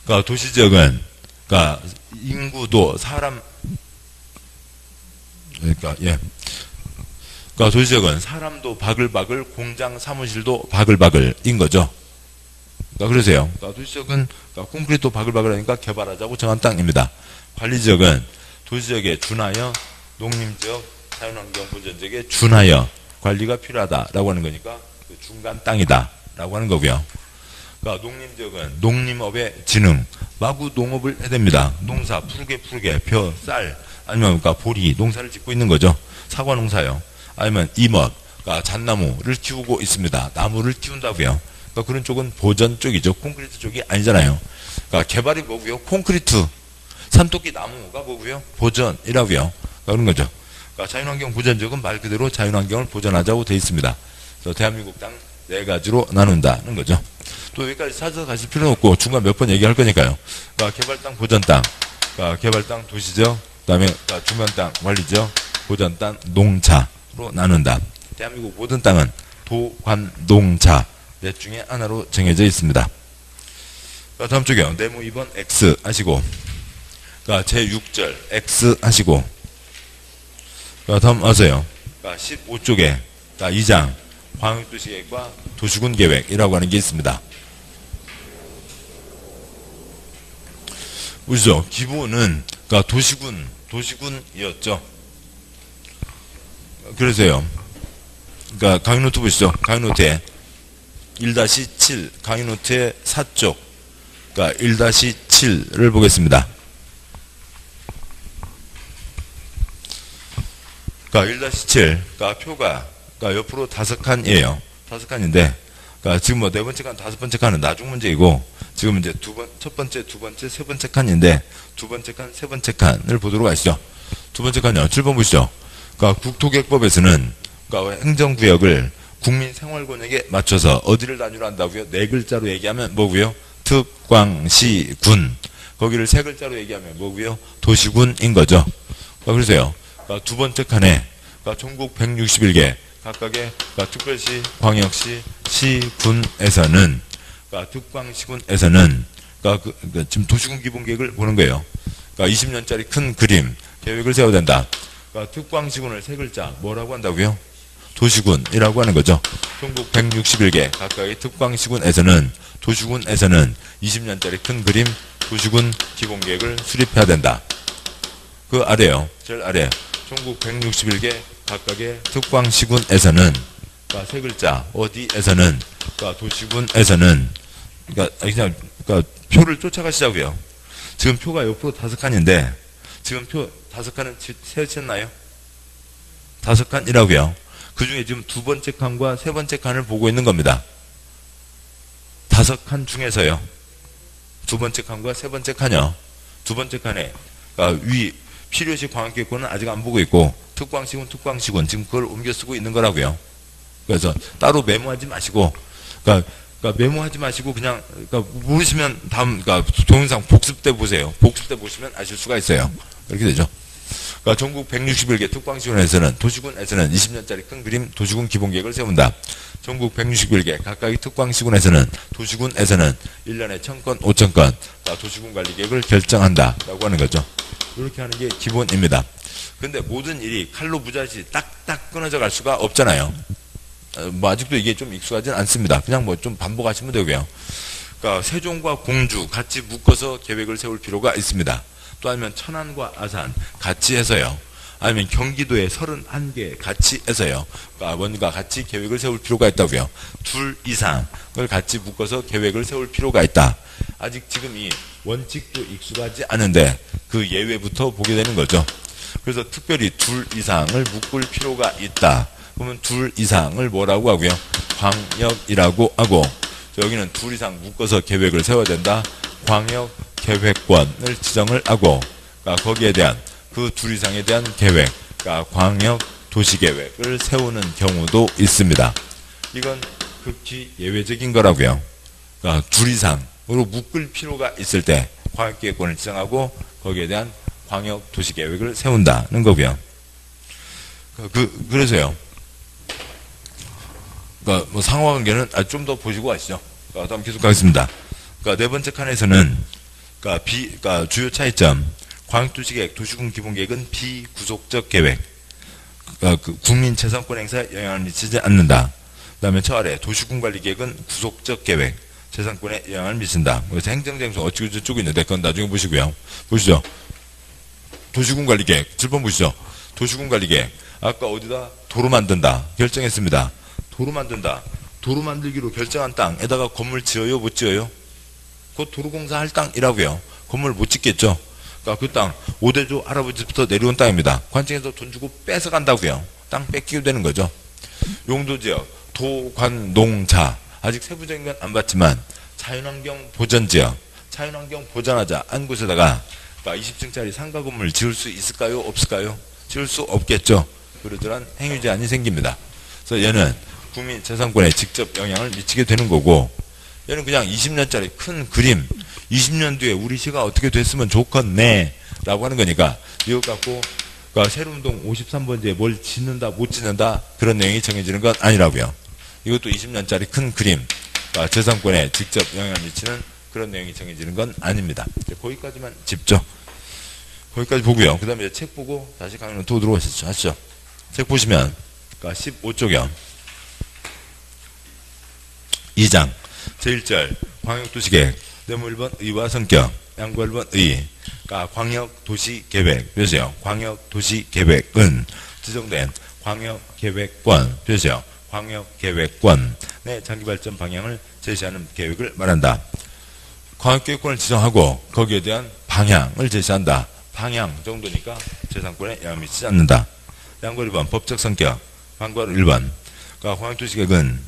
그러니까 도시지역은 그러니까 인구도 사람, 그러니까 그러니까 도시지역은 사람도 바글바글, 공장 사무실도 바글바글인 거죠. 그러니까 그러세요. 그러니까 도시지역은 그러니까 콘크리트도 바글바글하니까 개발하자고 정한 땅입니다. 관리지역은 도시지역에 준하여 농림지역, 자연환경 보전지역에 준하여 관리가 필요하다라고 하는 거니까 그 중간 땅이다라고 하는 거고요. 그러니까 농림지역은 농림업의 진흥, 마구 농업을 해야 됩니다. 농사, 푸르게, 벼, 쌀, 아니면 그러니까 보리, 농사를 짓고 있는 거죠. 사과 농사요. 아니면 임업, 그러니까 잣나무를 키우고 있습니다. 나무를 키운다고요. 그러니까 그런 쪽은 보전 쪽이죠. 콘크리트 쪽이 아니잖아요. 그러니까 개발이 뭐고요? 콘크리트, 산토끼 나무가 뭐고요? 보전이라고요. 그러니까 그런 거죠. 그러니까 자연환경 보전지역은 말 그대로 자연환경을 보전하자고 되어 있습니다. 그래서 대한민국 땅 네 가지로 나눈다는 거죠. 또 여기까지 찾아서 가실 필요는 없고 중간 몇 번 얘기할 거니까요. 그러니까 개발 땅, 보전 땅, 그러니까 개발 땅, 도시지역, 그다음에 그러니까 중간 땅, 관리지역, 보전 땅, 농자로 나눈다. 대한민국 모든 땅은 도, 관, 농자 넷 중에 하나로 정해져 있습니다. 다음 쪽이요. 네모 2번 X 하시고, 그러니까 제6절 X 하시고, 다음 와서요. 그러니까 15쪽에 그러니까 2장 광역도시계획과 도시군계획이라고 하는 게 있습니다. 보시죠. 기본은 그러니까 도시군이었죠. 그래서요. 그러니까 강의노트 보시죠. 강의노트에 1-7 강의노트의 4쪽, 그러니까 1-7을 보겠습니다. 그러니까 1-7, 그러니까 표가 그러니까 옆으로 5칸이에요. 5칸인데, 그러니까 지금 뭐 네 번째 칸, 다섯 번째 칸은 나중 문제이고, 지금 이제 첫 번째, 두 번째, 세 번째 칸인데, 두 번째 칸, 세 번째 칸을 보도록 하시죠. 두 번째 칸이요. 7번 보시죠. 그러니까 국토계획법에서는 그러니까 행정구역을 국민 생활권역에 맞춰서 어디를 단위로 한다고요? 네 글자로 얘기하면 뭐고요? 특광시군. 거기를 세 글자로 얘기하면 뭐고요? 도시군인 거죠. 그러니까 그러세요. 그러니까 두 번째 칸에 그러니까 전국 161개 각각의 그러니까 특별시, 광역시, 시군에서는 그러니까 특광시군에서는 그러니까 지금 도시군 기본계획을 보는 거예요. 그러니까 20년짜리 큰 그림 계획을 세워야 된다. 그러니까 특광시군을 세 글자 뭐라고 한다고요? 도시군이라고 하는 거죠. 전국 161개 각각의 특광시군에서는 도시군에서는 20년짜리 큰 그림 도시군 기본계획을 수립해야 된다. 그 아래요. 제일 아래. 전국 161개 각각의 특광시군에서는 그러니까 세 글자 어디에서는 그러니까 도시군에서는 그러니까 표를 쫓아가시자고요. 지금 표가 옆으로 5칸인데 지금 표 5칸은 세우셨나요? 5칸이라고요. 그 중에 지금 두 번째 칸과 세 번째 칸을 보고 있는 겁니다. 5칸 중에서요. 두 번째 칸과 세 번째 칸이요. 두 번째 칸에 필요시 광역계획권은 아직 안 보고 있고 특광시군 지금 그걸 옮겨 쓰고 있는 거라고요. 그래서 따로 메모하지 마시고 그러니까 메모하지 마시고 그냥 모르시면 다음 동영상 복습 때 보세요. 복습 때 보시면 아실 수가 있어요. 이렇게 되죠. 전국 161개 특광시군에서는 도시군에서는 20년짜리 큰 그림 도시군 기본계획을 세운다. 전국 161개 각각의 특광시군에서는 도시군에서는 1년에 1000건 5000건 도시군 관리계획을 결정한다 라고 하는 거죠. 이렇게 하는 게 기본입니다. 근데 모든 일이 칼로 무자시 딱딱 끊어져 갈 수가 없잖아요. 아직도 이게 좀 익숙하진 않습니다. 그냥 좀 반복하시면 되고요. 세종과 공주 같이 묶어서 계획을 세울 필요가 있습니다. 또 아니면 천안과 아산 같이 해서요. 아니면 경기도에 31개 같이 해서요. 뭔가 같이 계획을 세울 필요가 있다고요. 둘 이상을 같이 묶어서 계획을 세울 필요가 있다. 아직 지금 이 원칙도 익숙하지 않은데 그 예외부터 보게 되는 거죠. 그래서 특별히 둘 이상을 묶을 필요가 있다. 그러면 둘 이상을 뭐라고 하고요? 광역이라고 하고, 여기는 둘 이상 묶어서 계획을 세워야 된다. 광역 계획권을 지정을 하고, 거기에 대한 그 둘 이상에 대한 계획, 광역 도시계획을 세우는 경우도 있습니다. 이건 극히 예외적인 거라고요. 둘 이상으로 묶을 필요가 있을 때 광역계획권을 지정하고 거기에 대한 광역 도시계획을 세운다는 거고요. 그래서요. 상호관계는 좀 더 보시고 가시죠. 다음 계속 가겠습니다. 네 번째 칸에서는 주요 차이점, 광역도시계획, 도시군 기본계획은 비구속적 계획, 국민 재산권 행사에 영향을 미치지 않는다. 그 다음에 저 아래 도시군 관리계획은 구속적 계획, 재산권에 영향을 미친다. 그래서 행정장소 어쩌고저쩌고 있는데 그건 나중에 보시고요. 보시죠. 도시군 관리계획 7번 보시죠. 도시군 관리계획 아까 어디다 도로 만든다 결정했습니다. 도로 만든다. 도로 만들기로 결정한 땅에다가 건물 지어요? 못 지어요? 곧 도로공사 할 땅이라고요. 건물 못 짓겠죠. 그 땅 5대조 할아버지부터 내려온 땅입니다. 관청에서 돈 주고 뺏어간다고요. 땅 뺏기게 되는 거죠. 용도지역 도관농자 아직 세부적인 건 안 봤지만 자연환경 보전지역 자연환경 보전하자 한 곳에다가 20층짜리 상가 건물 지을 수 있을까요? 없을까요? 지을 수 없겠죠. 그러저런 행위 제한이 생깁니다. 그래서 얘는 국민 재산권에 직접 영향을 미치게 되는 거고, 얘는 그냥 20년짜리 큰 그림 20년 뒤에 우리 시가 어떻게 됐으면 좋겠네 라고 하는 거니까 이것 갖고 세운동 53번지에 뭘 짓는다 못 짓는다 그런 내용이 정해지는 건 아니라고요. 이것도 20년짜리 큰 그림 재산권에 직접 영향을 미치는 그런 내용이 정해지는 건 아닙니다. 거기까지만 짚죠. 거기까지 보고요. 그 다음에 책 보고 다시 강의로 또 들어오시죠. 책 보시면 15쪽이요. 2장 제1절 광역도시계획 네모 1번 의와 성격 양보 1번 의 광역도시계획 표시요. 광역도시계획은 지정된 광역계획권 표시요. 광역계획권의 장기발전 방향을 제시하는 계획을 말한다. 광역계획권을 지정하고 거기에 대한 방향을 제시한다. 방향 정도니까 재산권에 영향을 미치지 않는다. 양보 1번 법적 성격 방과 1번 광역도시계획은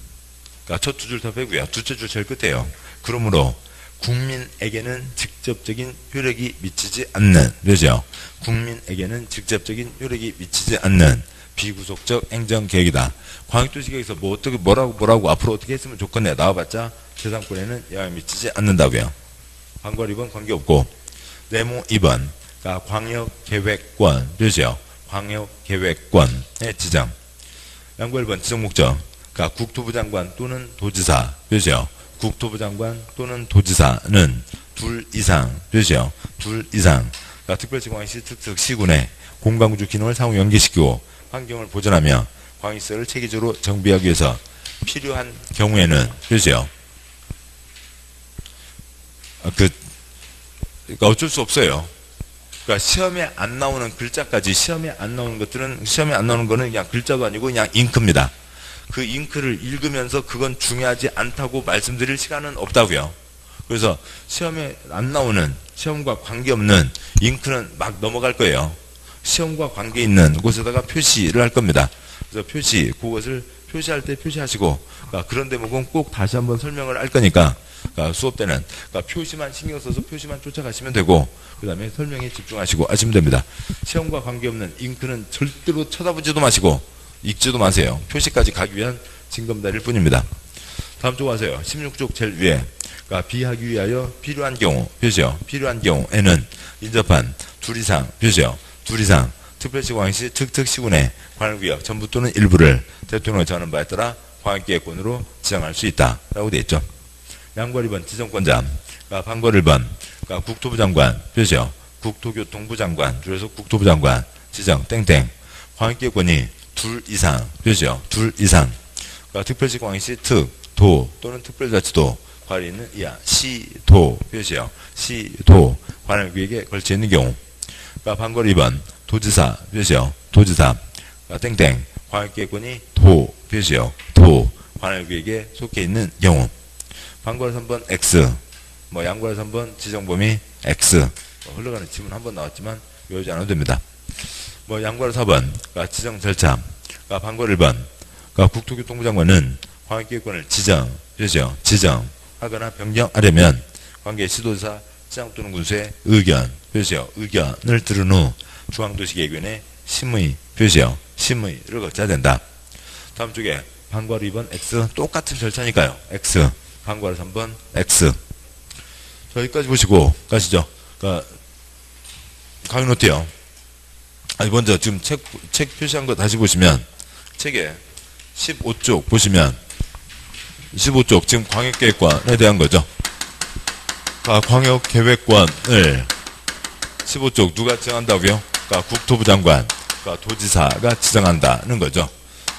첫 두 줄 더 빼고요. 둘째 줄 제일 끝에요. 그러므로 국민에게는 직접적인 효력이 미치지 않는 그죠? 국민에게는 직접적인 효력이 미치지 않는 비구속적 행정계획이다. 광역도시계획에서 뭐라고 앞으로 어떻게 했으면 좋겠네 나와봤자 재산권에는 영향을 미치지 않는다고요. 방과 2번 관계없고 네모 2번 광역계획권 그죠? 광역계획권의 지정 양보 1번 지정 목적 국토부 장관 또는 도지사 그죠? 국토부 장관 또는 도지사는 둘 이상 그죠? 둘 이상 특별지방시 특특 시군의 공방구조 기능을 상호 연계시키고 환경을 보존하며 광역시설을 체계적으로 정비하기 위해서 필요한 경우에는 그죠? 그러니까 어쩔 수 없어요. 그러니까 시험에 안 나오는 글자까지 시험에 안 나오는 것들은 시험에 안 나오는 거는 그냥 글자도 아니고 그냥 잉크입니다. 그 잉크를 읽으면서 그건 중요하지 않다고 말씀드릴 시간은 없다고요. 그래서 시험에 안 나오는 시험과 관계없는 잉크는 막 넘어갈 거예요. 시험과 관계 있는 곳에다가 표시를 할 겁니다. 그래서 그것을 표시할 때 표시하시고 그런 대목은 꼭 다시 한번 설명을 할 거니까 그러니까 수업 때는 그러니까 표시만 신경 써서 표시만 쫓아가시면 되고 그 다음에 설명에 집중하시고 하시면 됩니다. 시험과 관계없는 잉크는 절대로 쳐다보지도 마시고 읽지도 마세요. 표시까지 가기 위한 징검다리일 뿐입니다. 다음 쪽 가세요. 16쪽 제일 위에 그러니까 비하기 위하여 필요한 경우 표시요. 필요한 경우에는 인접한 둘 이상 표시요. 둘 이상 특별시 광역시 특특시군의 관할구역 전부 또는 일부를 대통령의 정하는 바에 따라 광역기획권으로 지정할 수 있다라고 되어 있죠. 양괄 2번 지정권자, 그러니까 방괄 1번 그러니까 국토부 장관 표시요. 국토교통부 장관 줄여서 국토부 장관 지정 땡땡 광역기획권이 둘 이상 표시요. 둘 이상 그러니까 특별시 광역시 특도 또는 특별자치도 관할이 있는 이하 시도 표시요. 시도 관할구역에 걸쳐 있는 경우 그러니까 방괄 2번 도지사 표시요. 도지사 땡땡 광역기획권이 도 표시요. 도 관할구역에 속해 있는 경우 방괄 3번 X 뭐 양괄 3번 지정범위 X 흘러가는 지문 한 번 나왔지만 외우지 않아도 됩니다. 뭐 양괄 4번 지정 절차 방괄 1번 국토교통부 장관은 광역기획권을 지정 표시요. 지정하거나 변경하려면 관계 시도지사 시장 또는 군수의 의견 표시요. 의견을 들은 후 중앙도시계획위원회 심의 표시요. 심의를 거쳐야 된다. 다음 쪽에 방괄 2번 X 똑같은 절차니까요. X 방괄 3번 X 자, 여기까지 보시고 가시죠. 그러니까 강의노트요. 아니 먼저 지금 책 표시한 거 다시 보시면 책에 15쪽 보시면 15쪽 지금 광역계획권에 대한 거죠. 광역계획권을 15쪽 누가 지정한다고요? 그러니까 국토부 장관, 그러니까 도지사가 지정한다는 거죠.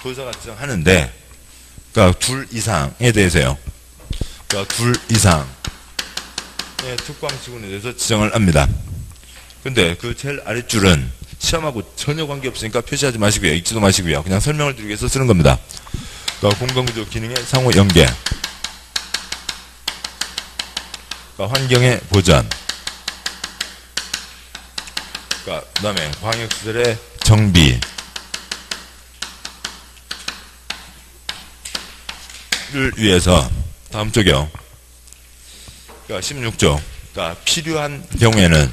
도지사가 지정하는데, 그러니까 둘 이상에 대해서요. 그러니까 둘 이상의 특광시군에 대해서 지정을 합니다. 근데 그 제일 아랫줄은 시험하고 전혀 관계없으니까 표시하지 마시고요. 읽지도 마시고요. 그냥 설명을 드리기 위해서 쓰는 겁니다. 그러니까 공간구조 기능의 상호 연계, 그러니까 환경의 보전, 그러니까 그다음에 광역시설의 정비를 위해서 다음 쪽이요. 그러니까 16쪽. 그러니까 필요한 경우에는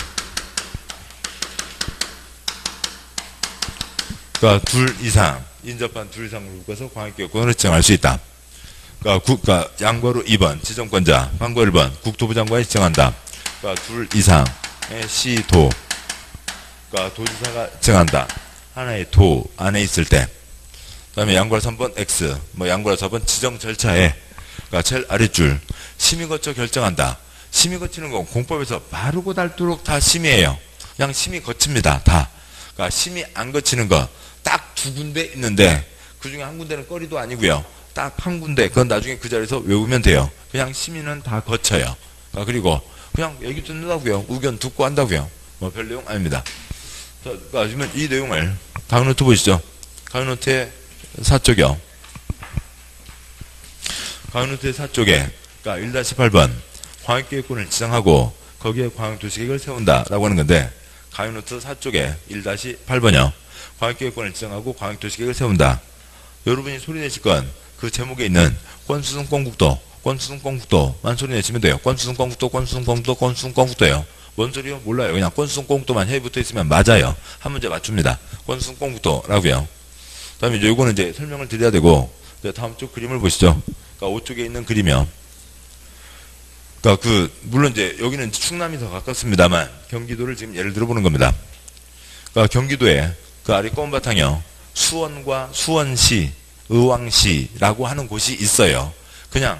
그러니까 둘 이상 인접한 둘 이상을 묶어서 광역계획권을 지정할 수 있다. 그러니까 양괄호 2번 지정권자, 방괄 1번 국토부 장관이 지정한다. 그러니까 둘 이상의 시도, 그러니까 도지사가 지정한다. 하나의 도 안에 있을 때. 그다음에 양괄 3번 X, 뭐 양괄 4번 지정 절차에, 그러니까 제일 아랫줄 심의 거쳐 결정한다. 심의 거치는 건 공법에서 바르고 닳도록 다 심의해요. 그냥 심의 거칩니다. 다. 그러니까 심의 안 거치는 거 딱 두 군데 있는데 그 중에 한 군데는 꺼리도 아니고요. 딱 한 군데 그건 나중에 그 자리에서 외우면 돼요. 그냥 심의는 다 거쳐요. 그리고 그냥 얘기 듣는다고요. 의견 듣고 한다고요. 뭐 별 내용 아닙니다. 자, 그러면 이 내용을 강의노트 보시죠. 강의노트의 4쪽이요. 강의노트의 4쪽에 그러니까 1-8번 광역계획권을 지정하고 거기에 광역도시계획을 세운다라고 하는 건데 강의노트 4쪽에 1-8번이요. 광역계획권을 지정하고 광역도시계획을 세운다. 여러분이 소리내실 건 그 제목에 있는 권수승 꽁국도만 소리내시면 돼요. 권수승 꽁국도예요. 뭔 소리요? 몰라요. 그냥 권수승 꽁국도만 혀에 붙어 있으면 맞아요. 한 문제 맞춥니다. 권수승 꽁국도라고요. 그 다음에 이거는 이제 설명을 드려야 되고 다음 쪽 그림을 보시죠. 그러니까 5쪽에 있는 그림이요. 그러니까 물론 이제 여기는 충남이 더 가깝습니다만 경기도를 지금 예를 들어 보는 겁니다. 그러니까 경기도에 그 아래 검은 바탕이요. 수원과 수원시, 의왕시라고 하는 곳이 있어요. 그냥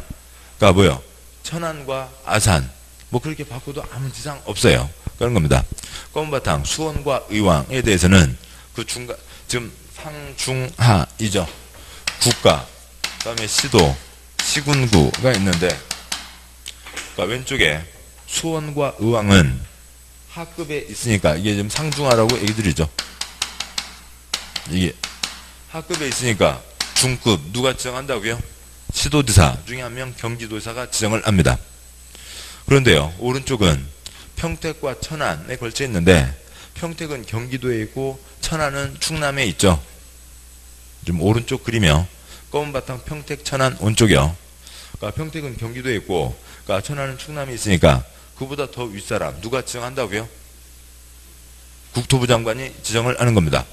그러니까 천안과 아산 뭐 그렇게 바꿔도 아무 지장 없어요. 그런 겁니다. 검은 바탕 수원과 의왕에 대해서는 그 중간 지금 상중하이죠. 국가, 그다음에 시도, 시군구가 있는데 그러니까 왼쪽에 수원과 의왕은 하급에 있으니까 이게 지금 상중하라고 얘기 드리죠. 이게 하급에 있으니까 중급 누가 지정한다고요? 시도지사 중에 한 명 경기도지사가 지정을 합니다. 그런데요. 오른쪽은 평택과 천안에 걸쳐 있는데 평택은 경기도에 있고 천안은 충남에 있죠. 지금 오른쪽 그림이요. 검은 바탕 평택 천안 오른쪽이요. 그러니까 평택은 경기도에 있고, 그러니까 천안은 충남이 있으니까 그보다 더 윗사람 누가 지정한다고요? 국토부 장관이 지정을 하는 겁니다.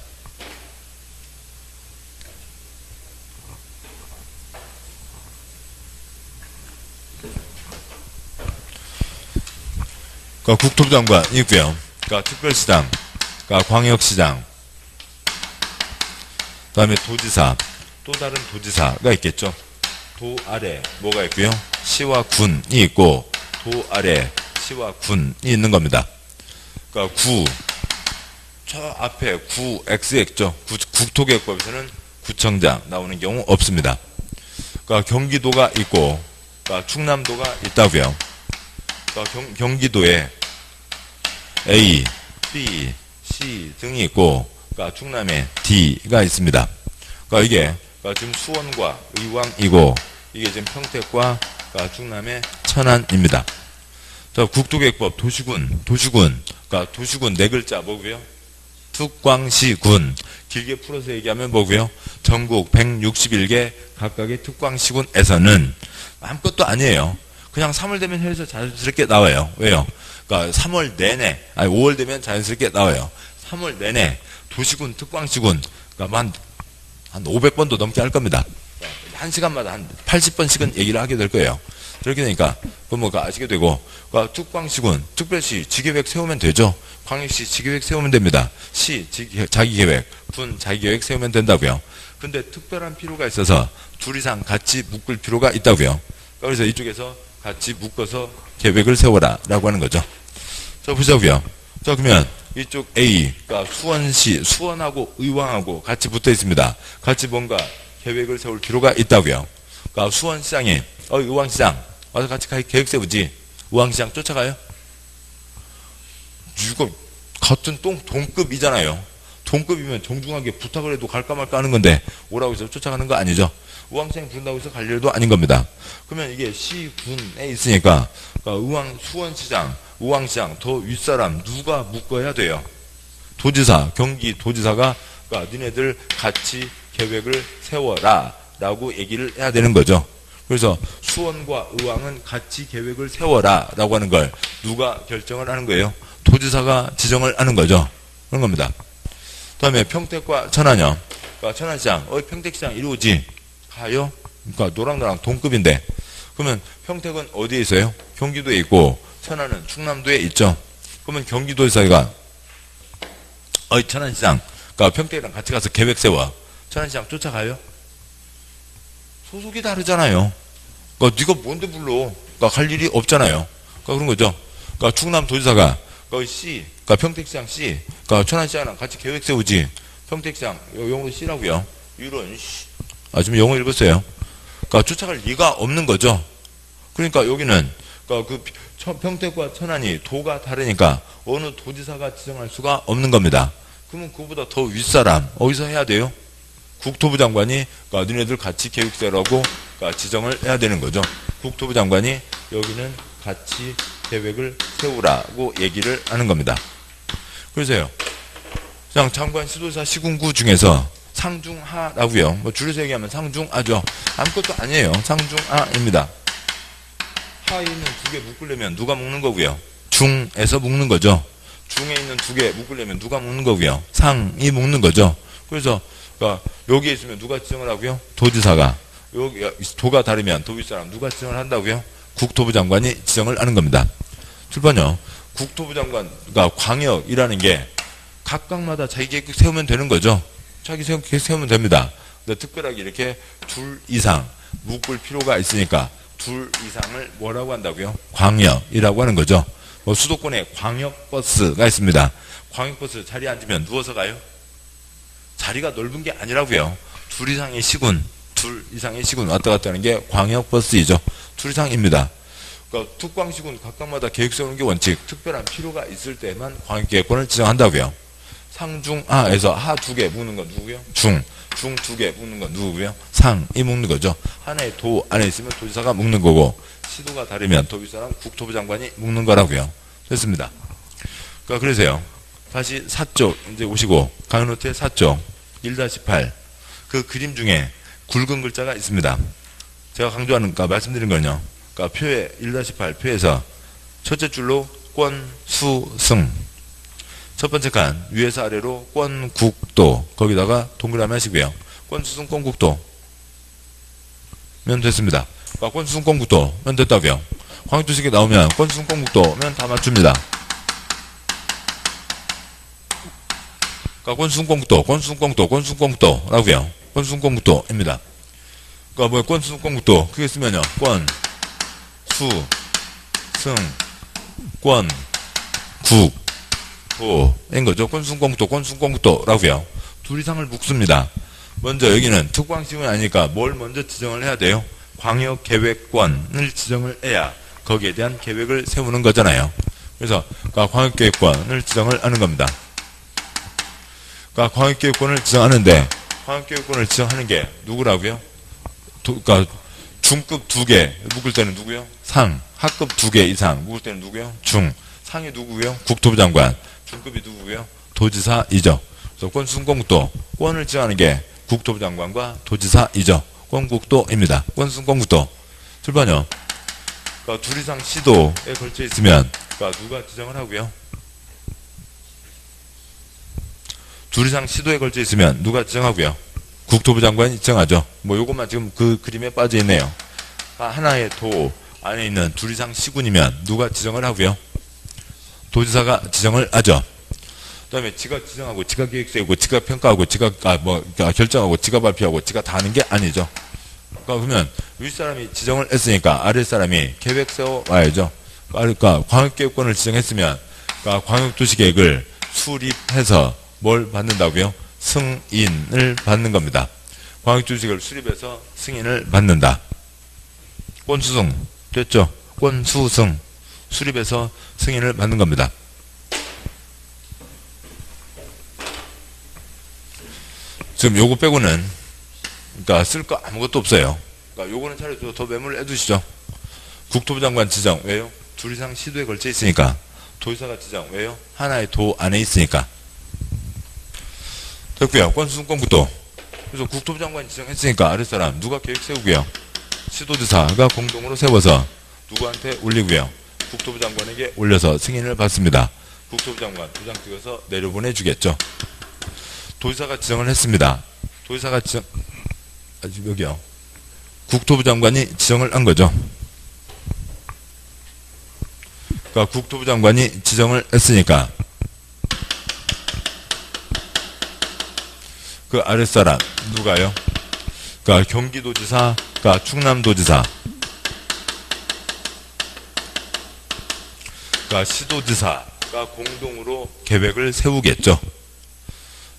그러니까 국토부 장관이 있고요. 그러니까 특별시장, 그러니까 광역시장, 그 다음에 도지사, 또 다른 도지사가 있겠죠. 도 아래 뭐가 있고요? 시와 군이 있고, 도 아래 시와 군이 있는 겁니다. 그러니까 구, 저 앞에 구 X 있죠. 국토계획법에서는 구청장 나오는 경우 없습니다. 그러니까 경기도가 있고, 그러니까 충남도가 있다고요. 그러니까 경기도에 A, B, C 등이 있고, 그러니까 충남에 D가 있습니다. 그러니까 이게 그러니까 지금 수원과 의왕이고, 이게 지금 평택과 그러니까 충남의 천안입니다. 자, 국토계획법 도시군, 그러니까 도시군 네 글자 뭐고요? 특광시군. 길게 풀어서 얘기하면 뭐고요? 전국 161개 각각의 특광시군에서는 아무것도 아니에요. 그냥 3월 되면 해서 자연스럽게 나와요. 왜요? 그러니까 3월 내내, 아니 5월 되면 자연스럽게 나와요. 3월 내내 도시군, 특광시군, 그러니까 한 500번도 넘게 할 겁니다. 한 시간마다 한 80번씩은 얘기를 하게 될 거예요. 그렇게 되니까 뭐가 아시게 되고, 그러니까 특광시군, 특별시 지계획 세우면 되죠. 광역시 지계획 세우면 됩니다. 시 자기계획, 군 자기계획 세우면 된다고요. 근데 특별한 필요가 있어서 둘 이상 같이 묶을 필요가 있다고요. 그래서 이쪽에서 같이 묶어서 계획을 세워라 라고 하는 거죠. 자, 보자고요. 자, 그러면 이쪽 A, 그러니까 수원시, 수원하고 의왕하고 같이 붙어 있습니다. 같이 뭔가 계획을 세울 필요가 있다고요. 그러니까 수원시장이 의왕시장 와서 같이 계획 세우지. 의왕시장 쫓아가요? 이거 같은 동급이잖아요. 동급이면 정중하게 부탁을 해도 갈까 말까 하는 건데 오라고 해서 쫓아가는 거 아니죠. 의왕시장 부른다고 해서 갈 일도 아닌 겁니다. 그러면 이게 시군에 있으니까 그러니까 수원시장, 의왕시장 더 윗사람 누가 묶어야 돼요? 도지사, 경기도지사가 그러니까 니네들 같이 계획을 세워라 라고 얘기를 해야 되는 거죠. 그래서 수원과 의왕은 같이 계획을 세워라 라고 하는 걸 누가 결정을 하는 거예요? 도지사가 지정을 하는 거죠. 그런 겁니다. 그 다음에 평택과 천안요. 그러니까 천안시장, 평택시장 이리 오지. 가요? 그러니까 노랑노랑 동급인데. 그러면 평택은 어디에 있어요? 경기도에 있고, 천안은 충남도에 있죠. 그러면 경기도지사가 천안시장, 그러니까 평택이랑 같이 가서 계획 세워. 천안시장 쫓아가요? 소속이 다르잖아요. 그러니까 네가 뭔데 불러? 그러니까 갈 일이 없잖아요. 그러니까 그런 거죠. 그러니까 충남도지사가 그러니까 평택시장 C, 그러니까 천안시장이랑 같이 계획 세우지. 평택시장 영어로 C라고요. 이런 지금 영어 읽었어요. 그러니까 쫓아갈 리가 없는 거죠. 그러니까 여기는 그러니까 평택과 천안이 도가 다르니까 어느 도지사가 지정할 수가 없는 겁니다. 그러면 그보다 더 윗사람 어디서 해야 돼요? 국토부 장관이 그러니까 너네들 같이 계획세라고 그러니까 지정을 해야 되는 거죠. 국토부 장관이 여기는 같이 계획을 세우라고 얘기를 하는 겁니다. 그래서요. 그냥 장관, 시도사, 시군구 중에서 상중하라고요. 뭐 줄여서 얘기하면 상중하죠. 아무것도 아니에요. 상중하입니다. 하에 있는 두 개 묶으려면 누가 묶는 거고요? 중에서 묶는 거죠. 중에 있는 두 개 묶으려면 누가 묶는 거고요? 상이 묶는 거죠. 그래서 그러니까 여기에 있으면 누가 지정을 하고요? 도지사가. 여기 도가 다르면 도 윗사람 누가 지정을 한다고요? 국토부 장관이 지정을 하는 겁니다. 7번요. 국토부 장관, 그러니까 광역이라는 게 각각마다 자기 계획 세우면 되는 거죠. 자기 계획 세우면 됩니다. 근데 특별하게 이렇게 둘 이상 묶을 필요가 있으니까 둘 이상을 뭐라고 한다고요? 광역이라고 하는 거죠. 뭐 수도권에 광역버스가 있습니다. 광역버스 자리에 앉으면 누워서 가요? 자리가 넓은 게 아니라고요. 둘 이상의 시군 왔다 갔다 하는 게 광역버스이죠. 둘 이상입니다. 그러니까 특광시군 각각마다 계획 세우는 게 원칙. 특별한 필요가 있을 때만 광역계획권을 지정한다고요. 상중하에서 하 두 개 묶는 건 누구고요? 중 두 개 묶는 건 누구고요? 상이 묶는 거죠. 하나의 도 안에 있으면 도지사가 묶는 거고, 시도가 다르면 도 윗사람 국토부 장관이 묶는 거라고요. 됐습니다. 그러니까 그래서요. 다시 4쪽 이제 오시고 강의노트의 4쪽 1-8 그 그림 중에 굵은 글자가 있습니다. 제가 강조하는, 그러니까 말씀드린 거는요. 그러니까 표에 1-8 표에서 첫째 줄로 권, 수, 승. 첫 번째 칸 위에서 아래로 권, 국, 도. 거기다가 동그라미 하시고요. 권, 수, 승, 권, 국, 도. 면 됐습니다. 그러니까 권, 수, 승, 권, 국, 도. 면 됐다고요. 광역도식이 나오면 권, 수, 승, 권, 국, 도. 면 다 맞춥니다. 그러니까 권, 수, 승, 권, 국, 도. 권, 수, 승, 권, 국, 도. 권, 수, 승, 권, 국, 도. 라고요. 권, 수, 승, 권, 국, 도입니다. 그러니까 뭐야, 권, 수, 승, 권, 국, 도. 그게 쓰면요. 권, 수, 승, 권, 국, 도인 거죠. 권, 수, 승, 권, 국, 도. 권, 수, 승, 권, 국, 도라고요. 둘 이상을 묶습니다. 먼저 여기는 특광시험이 아니니까 뭘 먼저 지정을 해야 돼요? 광역계획권을 지정을 해야 거기에 대한 계획을 세우는 거잖아요. 그래서 광역계획권을 지정을 하는 겁니다. 광역계획권을 지정하는데 광역계획권을 지정하는 게 누구라고요? 그러니까 중급 2개 묶을 때는 누구요? 상. 하급 2개 이상 묶을 때는 누구요? 중. 상이 누구고요? 국토부 장관. 중급이 누구고요? 도지사이죠. 그래서 권순공국도 권을 지정하는 게 국토부 장관과 도지사이죠. 권국도입니다. 권순공국도. 출판요. 그러니까 둘 이상 시도에 걸쳐 있으면 그러니까 누가 지정을 하고요? 둘 이상 시도에 걸쳐 있으면 누가 지정하고요? 국토부 장관이 지정하죠. 뭐 요것만 지금 그 그림에 빠져 있네요. 하나의 도 안에 있는 둘 이상 시군이면 누가 지정을 하고요? 도지사가 지정을 하죠. 그 다음에 지가 지정하고, 지가 계획 세우고, 지가 평가하고, 지가, 결정하고, 지가 발표하고, 지가 다 하는 게 아니죠. 그러면, 윗사람이 지정을 했으니까, 아랫사람이 계획 세워와야죠. 그러니까, 광역계획권을 지정했으면, 그러니까 광역도시계획을 수립해서 뭘 받는다고요? 승인을 받는 겁니다. 광역도시계획을 수립해서 승인을 받는다. 권수승. 됐죠? 권수승. 수립해서 승인을 받는 겁니다. 지금 요거 빼고는 그러니까 쓸 거 아무것도 없어요. 그러니까 요거는 차라리 더 메모를 해두시죠. 국토부 장관 지정 왜요? 둘 이상 시도에 걸쳐 있으니까. 도지사가 지정 왜요? 하나의 도 안에 있으니까. 됐고요. 권수승권국도. 그래서 국토부 장관이 지정했으니까 아랫사람 누가 계획 세우고요? 시도지사가 공동으로 세워서 누구한테 올리고요? 국토부 장관에게 올려서 승인을 받습니다. 국토부 장관 도장 찍어서 내려보내주겠죠. 도지사가 지정을 했습니다. 도지사가 지정, 여기요. 국토부 장관이 지정을 한 거죠. 그러니까 국토부 장관이 지정을 했으니까 그 아랫사람 누가요? 그러니까 경기도지사, 그러니까 충남도지사, 그러니까 시도지사가 공동으로 계획을 세우겠죠.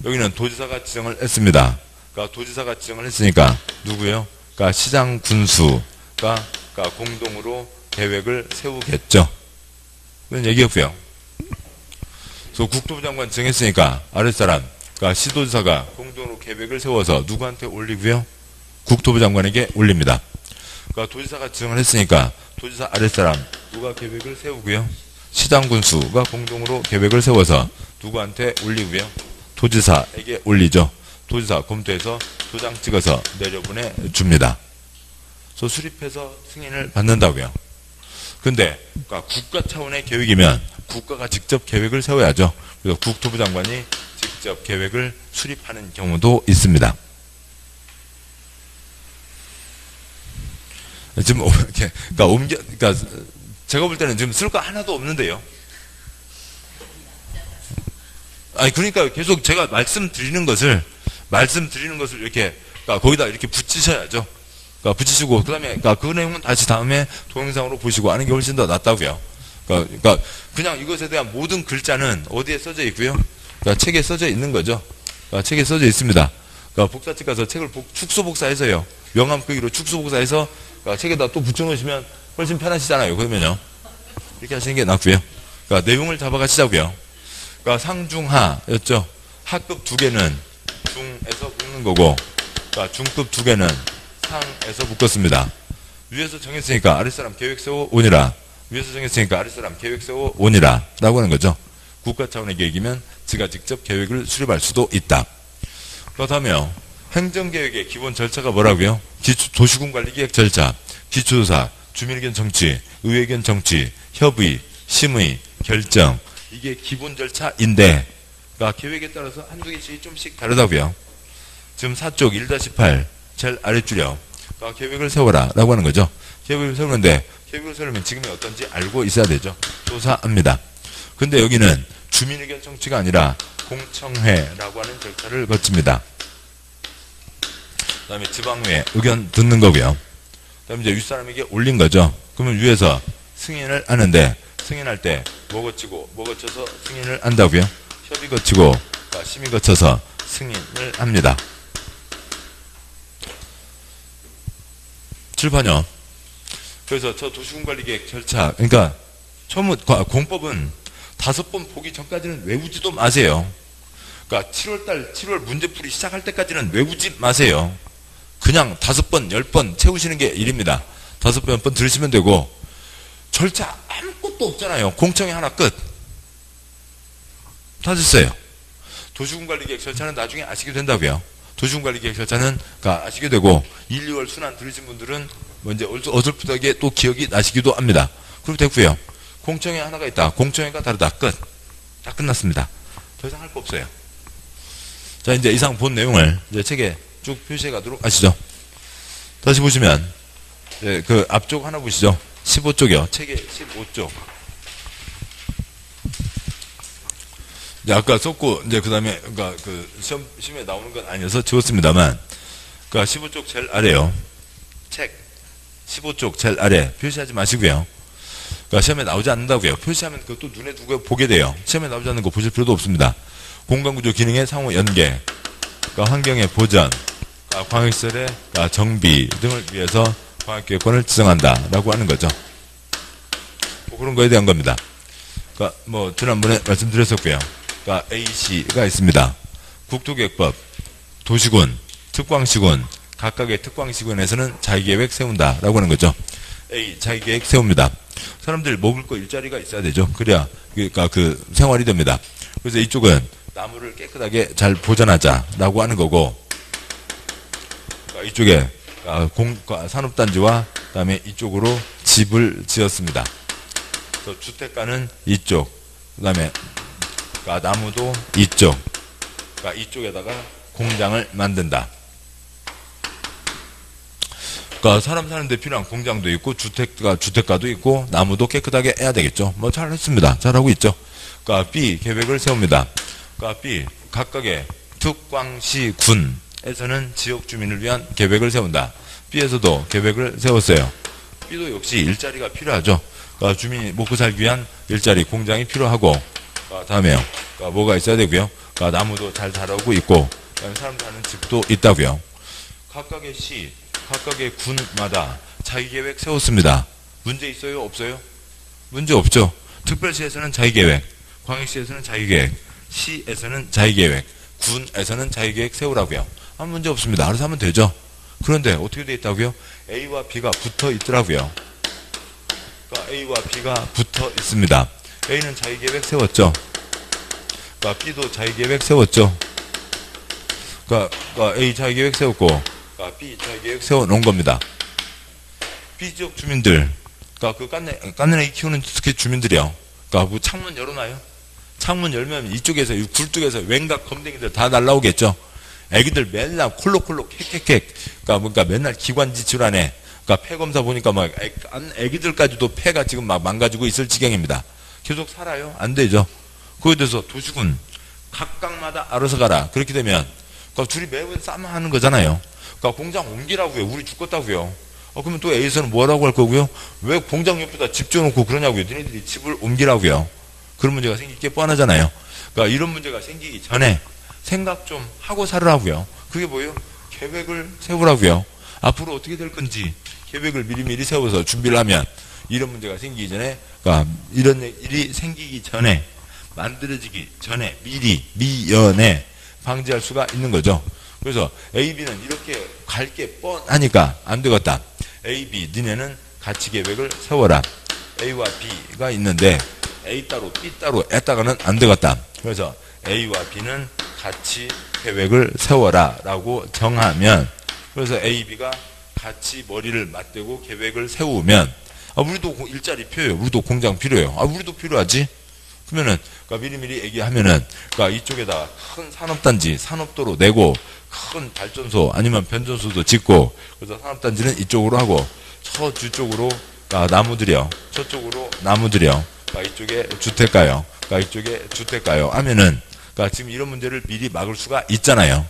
여기는 도지사가 지정을 했습니다. 그러니까 도지사가 지정을 했으니까 누구요? 그러니까 시장 군수가 그러니까 공동으로 계획을 세우겠죠. 그런 얘기였고요. 그래서 국토부 장관 지정했으니까 아랫사람, 그러니까 시도지사가 공동으로 계획을 세워서 누구한테 올리고요? 국토부 장관에게 올립니다. 그러니까 도지사가 지정을 했으니까 도지사 아랫사람 누가 계획을 세우고요? 시장 군수가 공동으로 계획을 세워서 누구한테 올리고요? 도지사에게 올리죠. 도지사 검토해서 도장 찍어서 내려보내 줍니다. 그래서 수립해서 승인을 받는다고요. 근데 그러니까 국가 차원의 계획이면 국가가 직접 계획을 세워야죠. 그래서 국토부 장관이 직접 계획을 수립하는 경우도 있습니다. 지금 그러니까 제가 볼 때는 지금 쓸 거 하나도 없는데요. 아니 그러니까 계속 제가 말씀드리는 것을 이렇게 그러니까 거기다 이렇게 붙이셔야죠. 그러니까 붙이시고 그다음에 그러니까 그 내용은 다시 다음에 동영상으로 보시고 하는 게 훨씬 더 낫다고요. 그러니까 그냥 이것에 대한 모든 글자는 어디에 써져 있고요? 그러니까 책에 써져 있는 거죠. 그러니까 책에 써져 있습니다. 그러니까 복사책 가서 책을 축소 복사해서요. 명함 크기로 축소 복사해서 그러니까 책에다 또 붙여놓으시면 훨씬 편하시잖아요. 그러면요. 이렇게 하시는 게 낫고요. 그러니까 내용을 잡아가시자고요. 그러니까 상중하였죠. 하급 2개는 중에서 묶는 거고, 그러니까 중급 2개는 상에서 묶었습니다. 위에서 정했으니까 아랫사람 계획 세워 오니라. 위에서 정했으니까 아랫사람 계획 세워 오니라. 라고 하는 거죠. 국가 차원의 계획이면 지가 직접 계획을 수립할 수도 있다. 그렇다면 행정계획의 기본 절차가 뭐라고요? 도시군관리계획 절차, 기초조사, 주민의견 정치, 의회의견 정치, 협의, 심의, 결정. 이게 기본 절차인데, 그러니까 계획에 따라서 한두 개씩 좀씩 다르다고요. 지금 4쪽 1-8 제일 아래줄이요. 그러니까 계획을 세워라 라고 하는 거죠. 계획을 세우는데 계획을 세우려면 지금이 어떤지 알고 있어야 되죠. 조사합니다. 근데 여기는 주민의견 정치가 아니라 공청회라고 하는 절차를 거칩니다. 그 다음에 지방의회 의견 듣는 거고요. 그 다음에 이제 윗사람에게 올린 거죠. 그러면 위에서 승인을 하는데 승인할 때 뭐 거치고 뭐 거쳐서 승인을 한다고요? 협의 거치고 심의 거쳐서 승인을 합니다. 칠판요. 그래서 저 도시군관리계획 절차, 그러니까 공법은 5번 보기 전까지는 외우지도 마세요. 그러니까 7월 문제풀이 시작할 때까지는 외우지 마세요. 그냥 5번, 10번 채우시는 게 일입니다. 5번, 10번 들으시면 되고, 절차 아무것도 없잖아요. 공청회 하나 끝. 다 됐어요. 도시군관리계획 절차는 나중에 아시게 된다고요. 도시군관리계획 절차는 아시게 되고 1, 2월 순환 들으신 분들은 먼저 어설프게 또 기억이 나시기도 합니다. 그리고 됐고요. 공청회 하나가 있다. 공청회가 다르다. 끝. 다 끝났습니다. 더 이상 할 거 없어요. 자, 이제 이상 본 내용을 이제 책에 쭉 표시해 가도록 하시죠. 다시 보시면 그 앞쪽 하나 보시죠. 15쪽이요. 책의 15쪽. 이제 아까 썼고 이제 그다음에 그러니까 그 시험에 나오는 건 아니어서 지웠습니다만, 그러니까 15쪽 제일 아래요. 책 15쪽 제일 아래 표시하지 마시고요. 그러니까 시험에 나오지 않는다고요. 표시하면 그것도 눈에 두고 보게 돼요. 시험에 나오지 않는 거 보실 필요도 없습니다. 공간구조 기능의 상호 연계, 그러니까 환경의 보전, 그러니까 광역시설의 정비 등을 위해서 광역계획권을 지정한다라고 하는 거죠. 뭐 그런 거에 대한 겁니다. 그러니까 뭐 지난번에 말씀드렸었고요. 그러니까 A시가 있습니다. 국토계획법, 도시군, 특광시군, 각각의 특광시군에서는 자기계획 세운다라고 하는 거죠. A, 자기계획 세웁니다. 사람들 먹을 거 일자리가 있어야 되죠. 그래야 그러니까 그 생활이 됩니다. 그래서 이쪽은 나무를 깨끗하게 잘 보존하자라고 하는 거고, 그러니까 이쪽에 산업단지와 그다음에 이쪽으로 집을 지었습니다. 그래서 주택가는 이쪽, 그다음에 나무도 이쪽, 이쪽에다가 공장을 만든다. 그러니까 사람 사는 데 필요한 공장도 있고 주택가도 있고 나무도 깨끗하게 해야 되겠죠. 뭐 잘했습니다. 잘하고 있죠. 그러니까 B 계획을 세웁니다. 그러니까 B 각각의 특광시군에서는 지역 주민을 위한 계획을 세운다. B에서도 계획을 세웠어요. B도 역시 일자리가 필요하죠. 그러니까 주민이 먹고 살기 위한 일자리, 공장이 필요하고, 다음에요. 그러니까 뭐가 있어야 되고요. 그러니까 나무도 잘 자라고 있고, 그다음에 사람 사는 집도 있다고요. 각각의 시, 각각의 군마다 자기계획 세웠습니다. 문제 있어요? 없어요? 문제 없죠. 특별시에서는 자기계획, 광역시에서는 자기계획, 시에서는 자기계획, 군에서는 자기계획 세우라고요. 아무 문제 없습니다. 알아서 하면 되죠. 그런데 어떻게 돼 있다고요? A와 B가 붙어 있더라고요. 그러니까 A와 B가 붙어 있습니다. A는 자기계획 세웠죠. 그러니까 B도 자기계획 세웠죠. 그러니까 A 자기계획 세웠고, B 자기계획 세워놓은 겁니다. B 지역 주민들, 그러니까 그 깐내기 키우는 특히 주민들이요. 그러니까 그 창문 열어놔요. 창문 열면 이쪽에서, 이 굴뚝에서 웬각 검댕이들 다 날라오겠죠. 애기들 맨날 콜록콜록 캑캑캑, 그러니까 맨날 기관지 질환에, 그러니까 폐 검사 보니까 막 애기들까지도 폐가 지금 막 망가지고 있을 지경입니다. 계속 살아요? 안 되죠. 그거에 대해서 도시군 각각마다 알아서 가라. 그렇게 되면 그러니까 둘이 매번 싸움하는 거잖아요. 그러니까 공장 옮기라고요. 우리 죽겠다고요. 그러면 또 A에서는 뭐라고 할 거고요? 왜 공장 옆에다 집 지어놓고 그러냐고요. 너네들이 집을 옮기라고요. 그런 문제가 생길 게 뻔하잖아요. 그러니까 이런 문제가 생기기 전에 생각 좀 하고 살으라고요. 그게 뭐예요? 계획을 세우라고요. 앞으로 어떻게 될 건지 계획을 미리미리 세워서 준비를 하면 이런 문제가 생기기 전에, 그러니까 이런 일이 생기기 전에, 만들어지기 전에 미연에 방지할 수가 있는 거죠. 그래서 A, B는 이렇게 갈 게 뻔하니까 안 되겠다. A, B 니네는 같이 계획을 세워라. A와 B가 있는데 A 따로 B 따로 했다가는 안 되겠다. 그래서 A와 B는 같이 계획을 세워라 라고 정하면, 그래서 A, B가 같이 머리를 맞대고 계획을 세우면, 우리도 일자리 필요해요. 우리도 공장 필요해요. 우리도 필요하지. 그러면은, 미리미리 얘기하면은, 이쪽에다 큰 산업단지, 산업도로 내고, 큰 발전소 아니면 변전소도 짓고, 그래서 산업단지는 이쪽으로 하고, 저쪽으로 나무들이요. 저쪽으로 나무들이요. 이쪽에 주택가요. 이쪽에 주택가요. 하면은, 지금 이런 문제를 미리 막을 수가 있잖아요.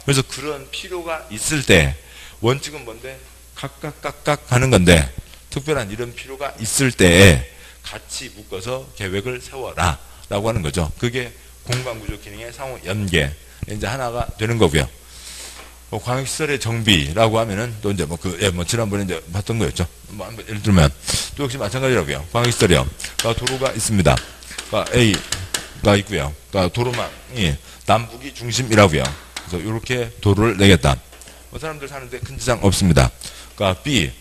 그래서 그런 필요가 있을 때, 원칙은 뭔데? 각각 하는 건데, 특별한 이런 필요가 있을 때에 같이 묶어서 계획을 세워라 라고 하는 거죠. 그게 공간구조 기능의 상호 연계, 이제 하나가 되는 거고요. 광역시설의 정비라고 하면은 또 이제 지난번에 이제 봤던 거였죠. 예를 들면 또 역시 마찬가지라고요. 광역시설이요. 도로가 있습니다. A가 있고요. 도로망이 남북이 중심이라고요. 그래서 이렇게 도로를 내겠다. 사람들 사는데 큰 지장 없습니다. B,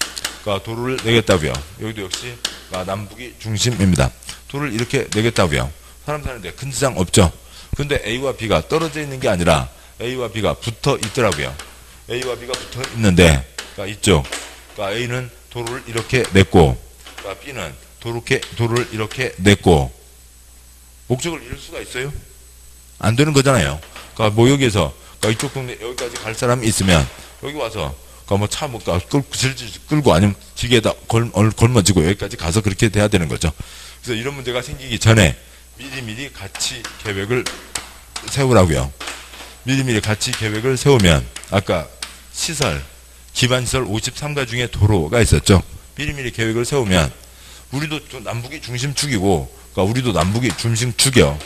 도로를 내겠다고요. 여기도 역시 남북이 중심입니다. 도로를 이렇게 내겠다고요. 사람 사는데 큰 지장 없죠. 근데 A와 B가 떨어져 있는 게 아니라 A와 B가 붙어 있더라고요. A와 B가 붙어 있는데, 이쪽, A는 도로를 이렇게 냈고, B는 도로를 이렇게 냈고, 목적을 이룰 수가 있어요? 안 되는 거잖아요. 여기에서, 이쪽 동네 여기까지 갈 사람이 있으면, 여기 와서, 차 질질 끌고 아니면 기계에다 걸머지고 여기까지 가서 그렇게 돼야 되는 거죠. 그래서 이런 문제가 생기기 전에 미리미리 같이 계획을 세우라고요. 미리미리 같이 계획을 세우면, 아까 시설, 기반시설 53가 중에 도로가 있었죠. 미리미리 계획을 세우면, 우리도 남북이 중심축이고, 우리도 남북이 중심축이요.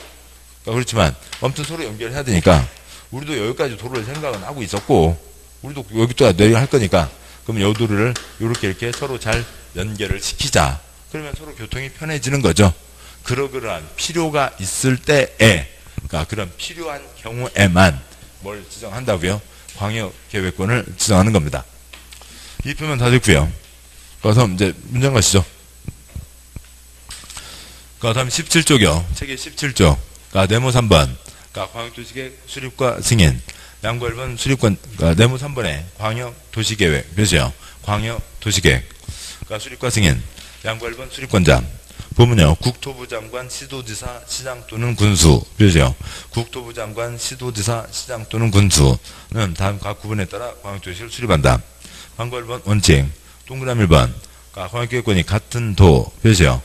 그렇지만, 아무튼 서로 연결해야 되니까, 우리도 여기까지 도로를 생각은 하고 있었고, 우리도 여기 또 내려 할 거니까, 그럼 요 도로를 이렇게 서로 잘 연결을 시키자. 그러면 서로 교통이 편해지는 거죠. 그러한 필요가 있을 때에, 그런 필요한 경우에만 뭘 지정한다고요? 광역계획권을 지정하는 겁니다. 이 표면 다 됐고요. 그래서 이제 문장 가시죠. 다음 17조요. 책의 17조. 네모 3번. 광역도시계획 수립과 승인. 양보 1번 수립권, 네모 3번에 광역도시계획. 그죠? 광역도시계획. 수립과 승인. 양보 1번 수립권자. 보면요. 국토부 장관, 시도지사, 시장 또는 군수. 그죠? 국토부 장관, 시도지사, 시장 또는 군수는 다음 각 구분에 따라 광역도시를 수립한다. 양보 1번 원칙. 동그라미 1번. 광역계획권이 같은 도. 그죠?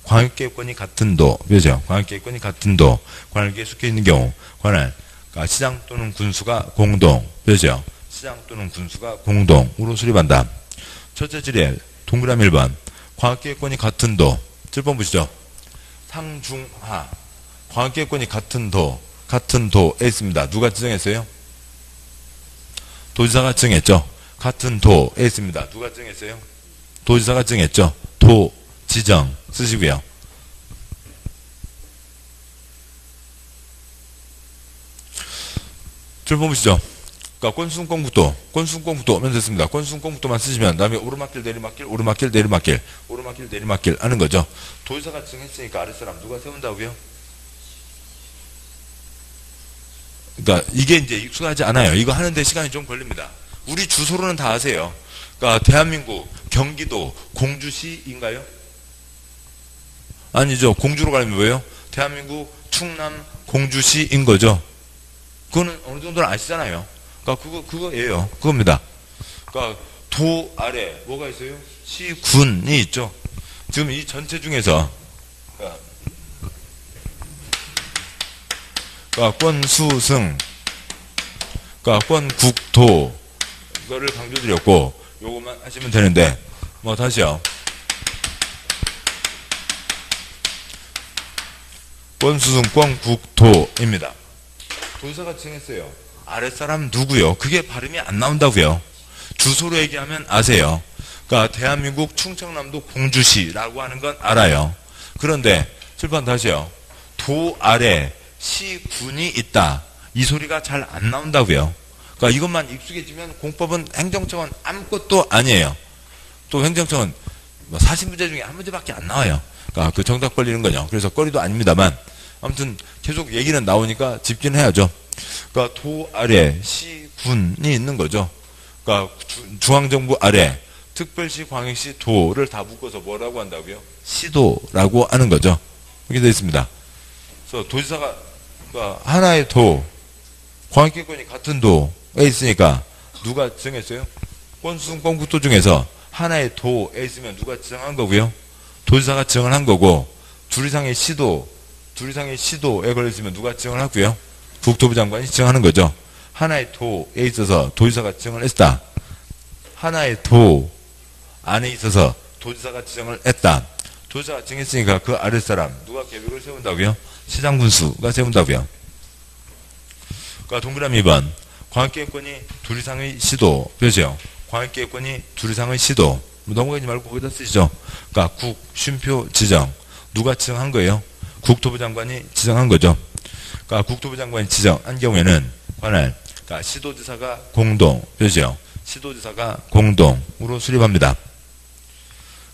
광역계획권이 같은 도. 그죠? 광역계획권이 같은 도. 관할계에 속해 있는 경우. 관할. 시장 또는 군수가 공동. 그죠? 시장 또는 군수가 공동으로 수립한다. 첫째 질에 동그라미 1번. 광역계획권이 같은 도. 7번 보시죠. 상중하. 광역계획권이 같은 도에 있습니다. 누가 지정했어요? 도지사가 지정했죠. 같은 도에 있습니다. 누가 지정했어요? 도지사가 지정했죠. 도 지정 쓰시고요. 7번 보시죠. 권순공북도 하면 됐습니다. 권순공북도만 쓰시면 다음에 오르막길 내리막길 하는 거죠. 도지사가 지정했으니까 아랫사람 누가 세운다고요? 이게 이제 익숙하지 않아요. 이거 하는데 시간이 좀 걸립니다. 우리 주소로는 다 아세요. 대한민국 경기도 공주시인가요? 아니죠. 공주로 가려면 뭐예요? 대한민국 충남 공주시인 거죠. 그거는 어느 정도는 아시잖아요. 그거예요. 그겁니다. 도 아래 뭐가 있어요? 시군이 있죠. 지금 이 전체 중에서 권수승, 권국도 이거를 강조드렸고 요것만 하시면 되는데 다시요. 권수승, 권국도입니다. 도지사가 지정했어요. 아랫사람 누구요? 그게 발음이 안 나온다고요. 주소로 얘기하면 아세요. 대한민국 충청남도 공주시라고 하는 건 알아요. 그런데 7번 다시요. 도 아래 시군이 있다. 이 소리가 잘 안 나온다고요. 이것만 익숙해지면 공법은 행정청은 아무것도 아니에요. 또 행정청은 40문제 중에 한 문제밖에 안 나와요. 그 정답 걸리는 거죠. 그래서 거리도 아닙니다만 아무튼 계속 얘기는 나오니까 짚긴 해야죠. 그러니까 도 아래 시군이 있는 거죠. 그러니까 중앙정부 아래 특별시, 광역시, 도를 다 묶어서 뭐라고 한다고요? 시도라고 하는 거죠. 이렇게 되어 있습니다. 그래서 도지사가 그러니까 하나의 도, 광역기권이 같은 도에 있으니까 누가 지정했어요? 권수동 권국도 중에서 하나의 도에 있으면 누가 지정한 거고요? 도지사가 지정을 한 거고, 둘 이상의 시도에 걸려있으면 누가 지정을 하고요? 국토부 장관이 지정하는 거죠. 하나의 도에 있어서 도지사가 지정을 했다. 하나의 도 안에 있어서 도지사가 지정을 했다. 도지사가 지정했으니까 그 아랫사람 누가 계획을 세운다고요? 시장군수가 세운다고요. 그러니까 동그라미 2번 광역계획권이 둘 이상의 시도 표시요. 광역계획권이 둘 이상의 시도 넘어가지 말고 거기다 쓰시죠. 그러니까 국, 쉼표, 지정 누가 지정한 거예요? 국토부 장관이 지정한 거죠. 그러니까 국토부 장관이 지정한 경우에는 관할 그러니까 시도지사가 공동 표시요. 시도지사가 공동으로 수립합니다.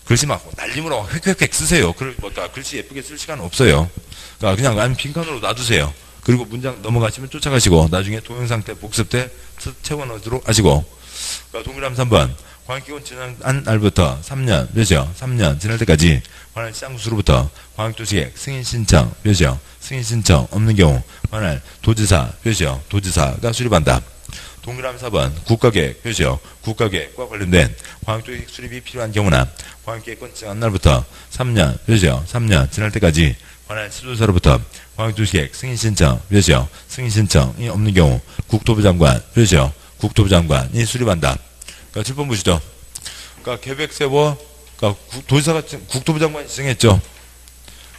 글씨 막 날림으로 획획획 쓰세요. 그러니까 글씨 예쁘게 쓸 시간 없어요. 그러니까 그냥 아니 빈칸으로 놔두세요. 그리고 문장 넘어가시면 쫓아가시고 나중에 동영상 때 복습 때 채워넣도록 하시고. 그러니까 동그라미 3번 광역기관 지정한 날부터 3년 몇이요? 3년 지날 때까지 관할 시장군수로부터 광역도시계획 승인신청 몇이요? 승인신청 없는 경우 관할 도지사 몇이요? 도지사가 수립한다. 동그라미 4번 국가계획 표시요. 국가계획과 관련된 광역도시계획 수립이 필요한 경우나 광역계획권 지정한 날부터 3년 표시요. 3년 지날 때까지 관할 시도지사로부터 광역도시계획 승인신청 표시요. 승인신청이 없는 경우 국토부 장관 표시요. 국토부 장관이 수립한다. 그러니까 7번 보시죠. 그러니까 계획 세워 그러니까 도지사가 국토부 장관이 지정했죠.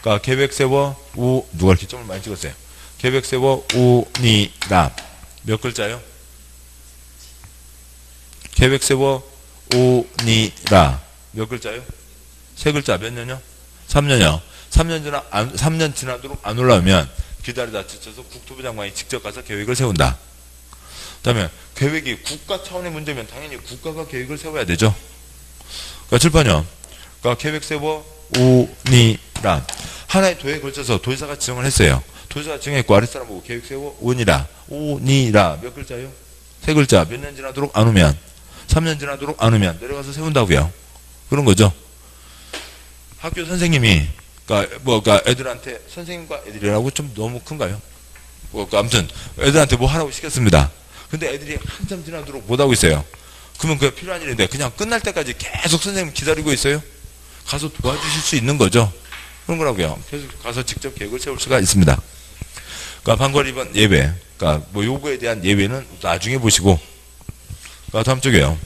그러니까 계획 세워 누가 이렇게 점을 많이 찍었어요. 계획 세워 오니라 몇 글자요? 계획 세워 오니라 몇 글자요? 세 글자 몇 년요? 3년요. 3년 지나도록 안 올라오면 기다리다 지쳐서 국토부 장관이 직접 가서 계획을 세운다. 그 다음에 계획이 국가 차원의 문제면 당연히 국가가 계획을 세워야 되죠. 그러니까 7번요. 그러니까 계획 세워 오니라 하나의 도에 걸쳐서 도지사가 지정을 했어요. 도지사가 지정했고 아랫사람 보고 계획 세워 오니라 몇 글자요? 세 글자. 몇 년 지나도록 안 오면 3년 지나도록 안 오면 내려가서 세운다고요. 그런 거죠. 학교 선생님이 그러니까 애들한테 선생님과 애들이라고 좀 너무 큰가요? 그러니까 아무튼 애들한테 뭐 하라고 시켰습니다. 근데 애들이 한참 지나도록 못 하고 있어요. 그러면 그게 필요한 일인데 그냥 끝날 때까지 계속 선생님 기다리고 있어요? 가서 도와주실 수 있는 거죠. 그런 거라고요. 계속 가서 직접 계획을 세울 수가 있습니다. 그러니까 방관 2번 예외. 그러니까 뭐 요구에 대한 예외는 나중에 보시고. 그러니까 다음 쪽이에요.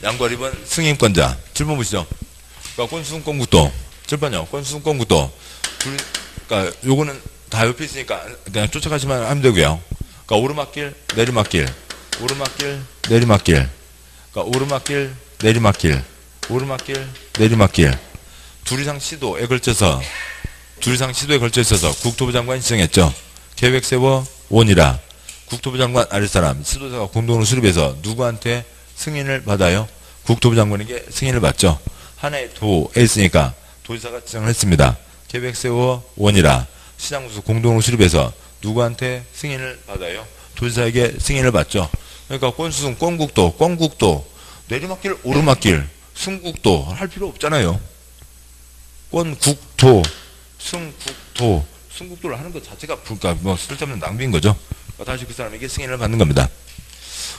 양관 2번 승인권자. 7번 보시죠. 그러니까 권수동권국도. 7번요. 권수동권국도. 그러니까 요거는 다 옆에 있으니까 그냥 쫓아가시면 하면 되고요. 그러니까 오르막길, 내리막길, 오르막길, 내리막길, 그러니까 오르막길, 내리막길, 오르막길, 내리막길. 둘 이상 시도에 걸쳐 있어서 국토부 장관이 지정했죠. 계획 세워 오니라. 국토부 장관 아랫사람 시도자가 공동으로 수립해서 누구한테 승인을 받아요? 국토부 장관에게 승인을 받죠. 하나의 도에 있으니까 도지사가 지정을 했습니다. 계획 세워 오니라. 시장군수 공동으로 수립해서 누구한테 승인을 받아요? 도지사에게 승인을 받죠. 그러니까 권수동, 권국도, 내리막길, 오르막길, 승국도 할 필요 없잖아요. 권국도, 승국도를 하는 것 자체가 뭐 쓸데없는 낭비인 거죠. 그러니까 다시 그 사람에게 승인을 받는 겁니다.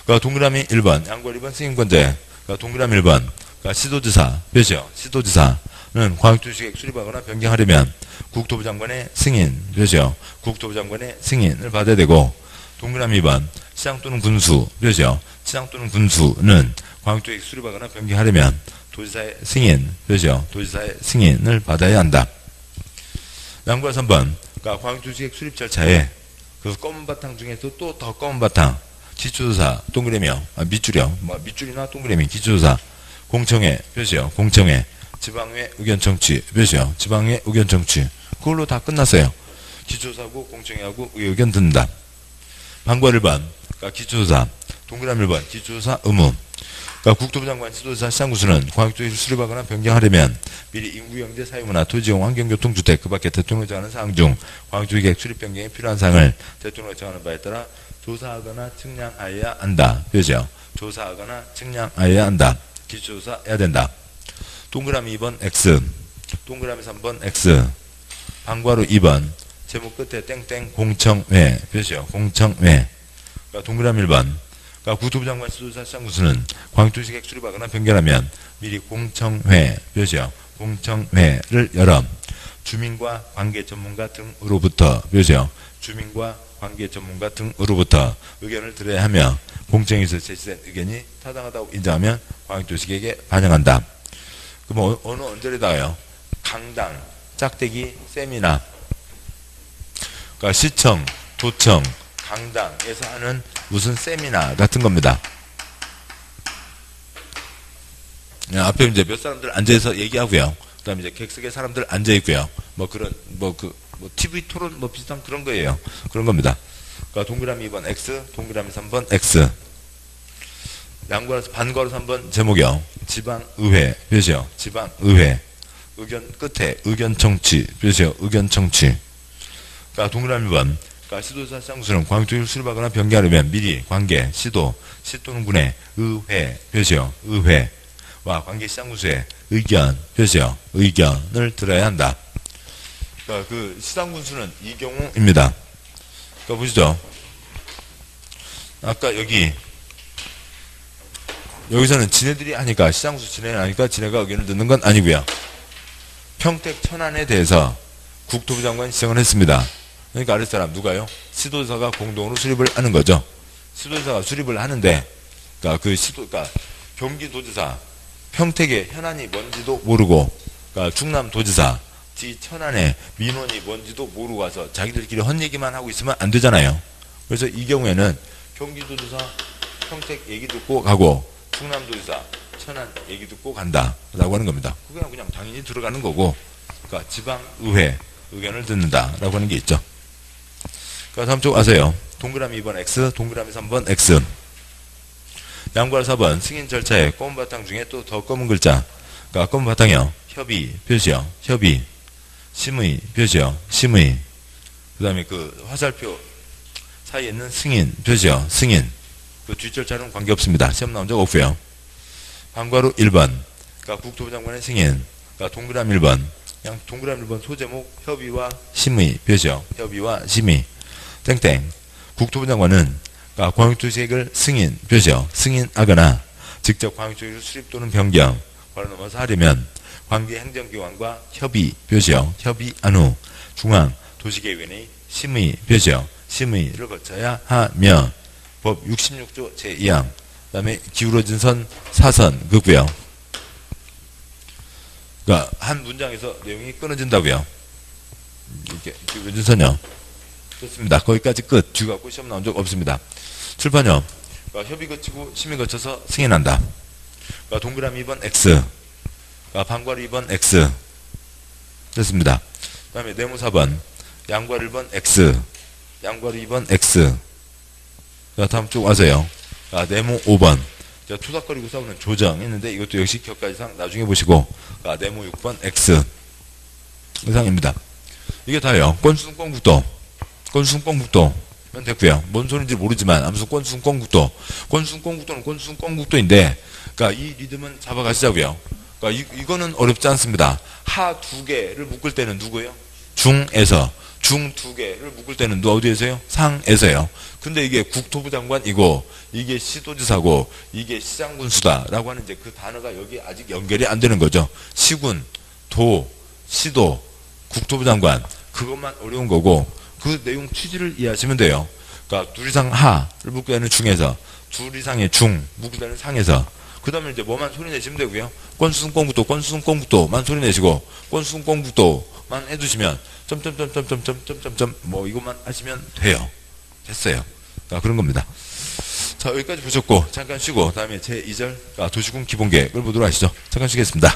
그러니까 동그라미 1번, 양권 2번 승인권자. 그러니까 동그라미 1번, 그러니까 시도지사, 몇이요? 시도지사는 광역도시계획 수립하거나 변경하려면 국토부 장관의 승인, 몇이요? 국토부 장관의 승인을 받아야 되고, 동그라미 2번, 시장 또는 군수, 몇이요? 시장 또는 군수는 광역도시계획 수립하거나 변경하려면 도지사의 승인, 몇이요? 도지사의 승인을 받아야 한다. 양과 3번, 그러니까 광역도시계획 수립 절차에 그 검은 바탕 중에서 또 더 검은 바탕, 기초조사, 동그라미요, 밑줄이요, 밑줄이나 동그라미, 기초조사, 공청회, 몇이요? 공청회, 지방의회 의견 청취, 몇이요? 지방의회 의견 청취. 그걸로 다 끝났어요. 기초조사하고 공청회하고 의견 듣는다. 방과 1번, 그러니까 기초조사, 동그라미 1번, 기초조사 의무. 그러니까 국토부 장관, 시도지사, 시장군수는 광역도시를 수립하거나 변경하려면 미리 인구, 경제, 사회문화, 토지용, 환경, 교통, 주택, 그 밖에 대통령이 정하는 사항 중 광역도시 계획 수립 변경에 필요한 사항을 대통령이 정하는 바에 따라 조사하거나 측량하여야 한다. 그죠? 조사하거나 측량하여야 한다. 기초조사 해야 된다. 동그라미 2번 X, 동그라미 3번 X, 방과로 2번, 제목 끝에 땡땡 공청회, 그죠? 공청회. 그러니까 동그라미 1번. 그러니까 국토부 장관, 시도지사, 시장군수는 광역도시 계획 수립하거나 변경하면 미리 공청회, 그죠? 공청회를 열어 주민과 관계 전문가 등으로부터, 그죠? 주민과 관계 전문가 등으로부터 의견을 들어야 하며 공청회에서 제시된 의견이 타당하다고 인정하면 광역도시 계획에 반영한다. 그럼 어느 언저리다가요? 강당, 짝대기, 세미나. 그러니까 시청, 도청, 강당에서 하는 무슨 세미나 같은 겁니다. 앞에 이제 몇 사람들 앉아서 얘기하고요. 그 다음에 이제 객석에 사람들 앉아있고요. 뭐 그런, TV 토론 비슷한 그런 거예요. 그런 겁니다. 그러니까 동그라미 2번 X, 동그라미 3번 X. 양괄호에서 반괄호 3번 제목이요. 지방의회, 그죠? 지방의회. 의견 끝에 의견 청취, 그죠? 의견 청취. 그러니까 동그라미 1번. 그러니까 시도지사, 시장군수는 광역도시를 수립하거나 변경하려면 미리 관계, 시도, 시 또는 군의 의회, 그죠? 의회와 관계 시장군수의 의견, 그죠? 의견을 들어야 한다. 그러니까 그 시장군수는 이 경우입니다. 그러니까 보시죠. 아까 여기서는 지네들이 하니까, 시장군수 지네가 하니까 지네가 의견을 듣는 건 아니고요. 평택 천안에 대해서 국토부 장관이 지정을 했습니다. 그러니까 아랫사람 누가요? 시도지사가 공동으로 수립을 하는 거죠. 시도지사가 수립을 하는데, 그러니까 경기도지사, 평택의 현안이 뭔지도 모르고, 그러니까 충남도지사, 천안의 민원이 뭔지도 모르고 와서 자기들끼리 헛얘기만 하고 있으면 안 되잖아요. 그래서 이 경우에는 경기도지사 평택 얘기 듣고 가고, 충남도지사 천안 얘기 듣고 간다라고 하는 겁니다. 그냥 당연히 들어가는 거고, 그러니까 지방의회 의견을 듣는다라고 하는 게 있죠. 그러니까 다음 쪽 아세요. 동그라미 2번 X, 동그라미 3번 X. 양괄호 4번 승인 절차에 검은 바탕 중에 또 더 검은 글자. 그러니까 검은 바탕이요. 협의 표시요. 협의. 심의 표시요. 심의. 그 다음에 그 화살표 사이에 있는 승인 표시요. 승인. 그 뒷절차는 관계없습니다. 시험 나온 적 없고요. 방괄호 1번. 그러니까 국토부 장관의 승인. 그러니까 동그라미 1번. 그냥 동그라미 1번 소제목 협의와 심의 표시요. 협의와 심의. 땡땡. 국토부 장관은 그러니까 광역도시 계획을 승인 표시요. 승인하거나 직접 광역도시를 수립 또는 변경 바로 넘어서 하려면 관계 행정기관과 협의 표시요. 협의한 후 중앙 도시계획위원회 심의 표시요. 심의를 거쳐야 하며 법 66조 제2항 그 다음에 기울어진 선 사선 그고요. 그러니까 한 문장에서 내용이 끊어진다고요. 이렇게 기울어진 선요. 좋습니다. 거기까지 끝. 뒤 갖고 시험 나온 적 없습니다. 칠판요. 그러니까 협의 거치고 심의 거쳐서 승인한다. 그러니까 동그라미 2번 X. 그러니까 방괄호 2번 X. 됐습니다. 그 다음에 네모 4번. 양괄호 1번 X. 양괄호 2번 X. 자, 다음 쪽 와서요. 네모 5번. 자, 투닥거리고 싸우는 조정 했는데 이것도 역시 격가지상 나중에 보시고. 네모 6번 X. 이상입니다. 이게 다예요. 권순권국도. 권순권국도면 됐고요. 뭔 소리인지 모르지만 아무튼 권순권국도. 권순권국도는 권순권국도인데 그러니까 이 리듬은 잡아가시자고요. 그러니까 이거는 어렵지 않습니다. 하 두 개를 묶을 때는 누구예요? 중에서. 중 두 개를 묶을 때는 어디에서요? 상에서요. 근데 이게 국토부 장관이고 이게 시도지사고 이게 시장군수다라고 하는 이제 그 단어가 여기 아직 연결이 안 되는 거죠. 시군, 도, 시도, 국토부 장관 그것만 어려운 거고 그 내용 취지를 이해하시면 돼요. 그러니까 둘 이상 하를 묶을 때는 중에서 둘 이상의 중 묶을 때는 상에서 그 다음에 이제 뭐만 소리 내시면 되고요. 권순권국도만 소리 내시고 권순권국도만 해두시면 점점점점점점점점 뭐 이것만 하시면 돼요. 됐어요. 그런 겁니다. 자 여기까지 보셨고 잠깐 쉬고 다음에 제2절 도시군 기본계획을 보도록 하시죠. 잠깐 쉬겠습니다.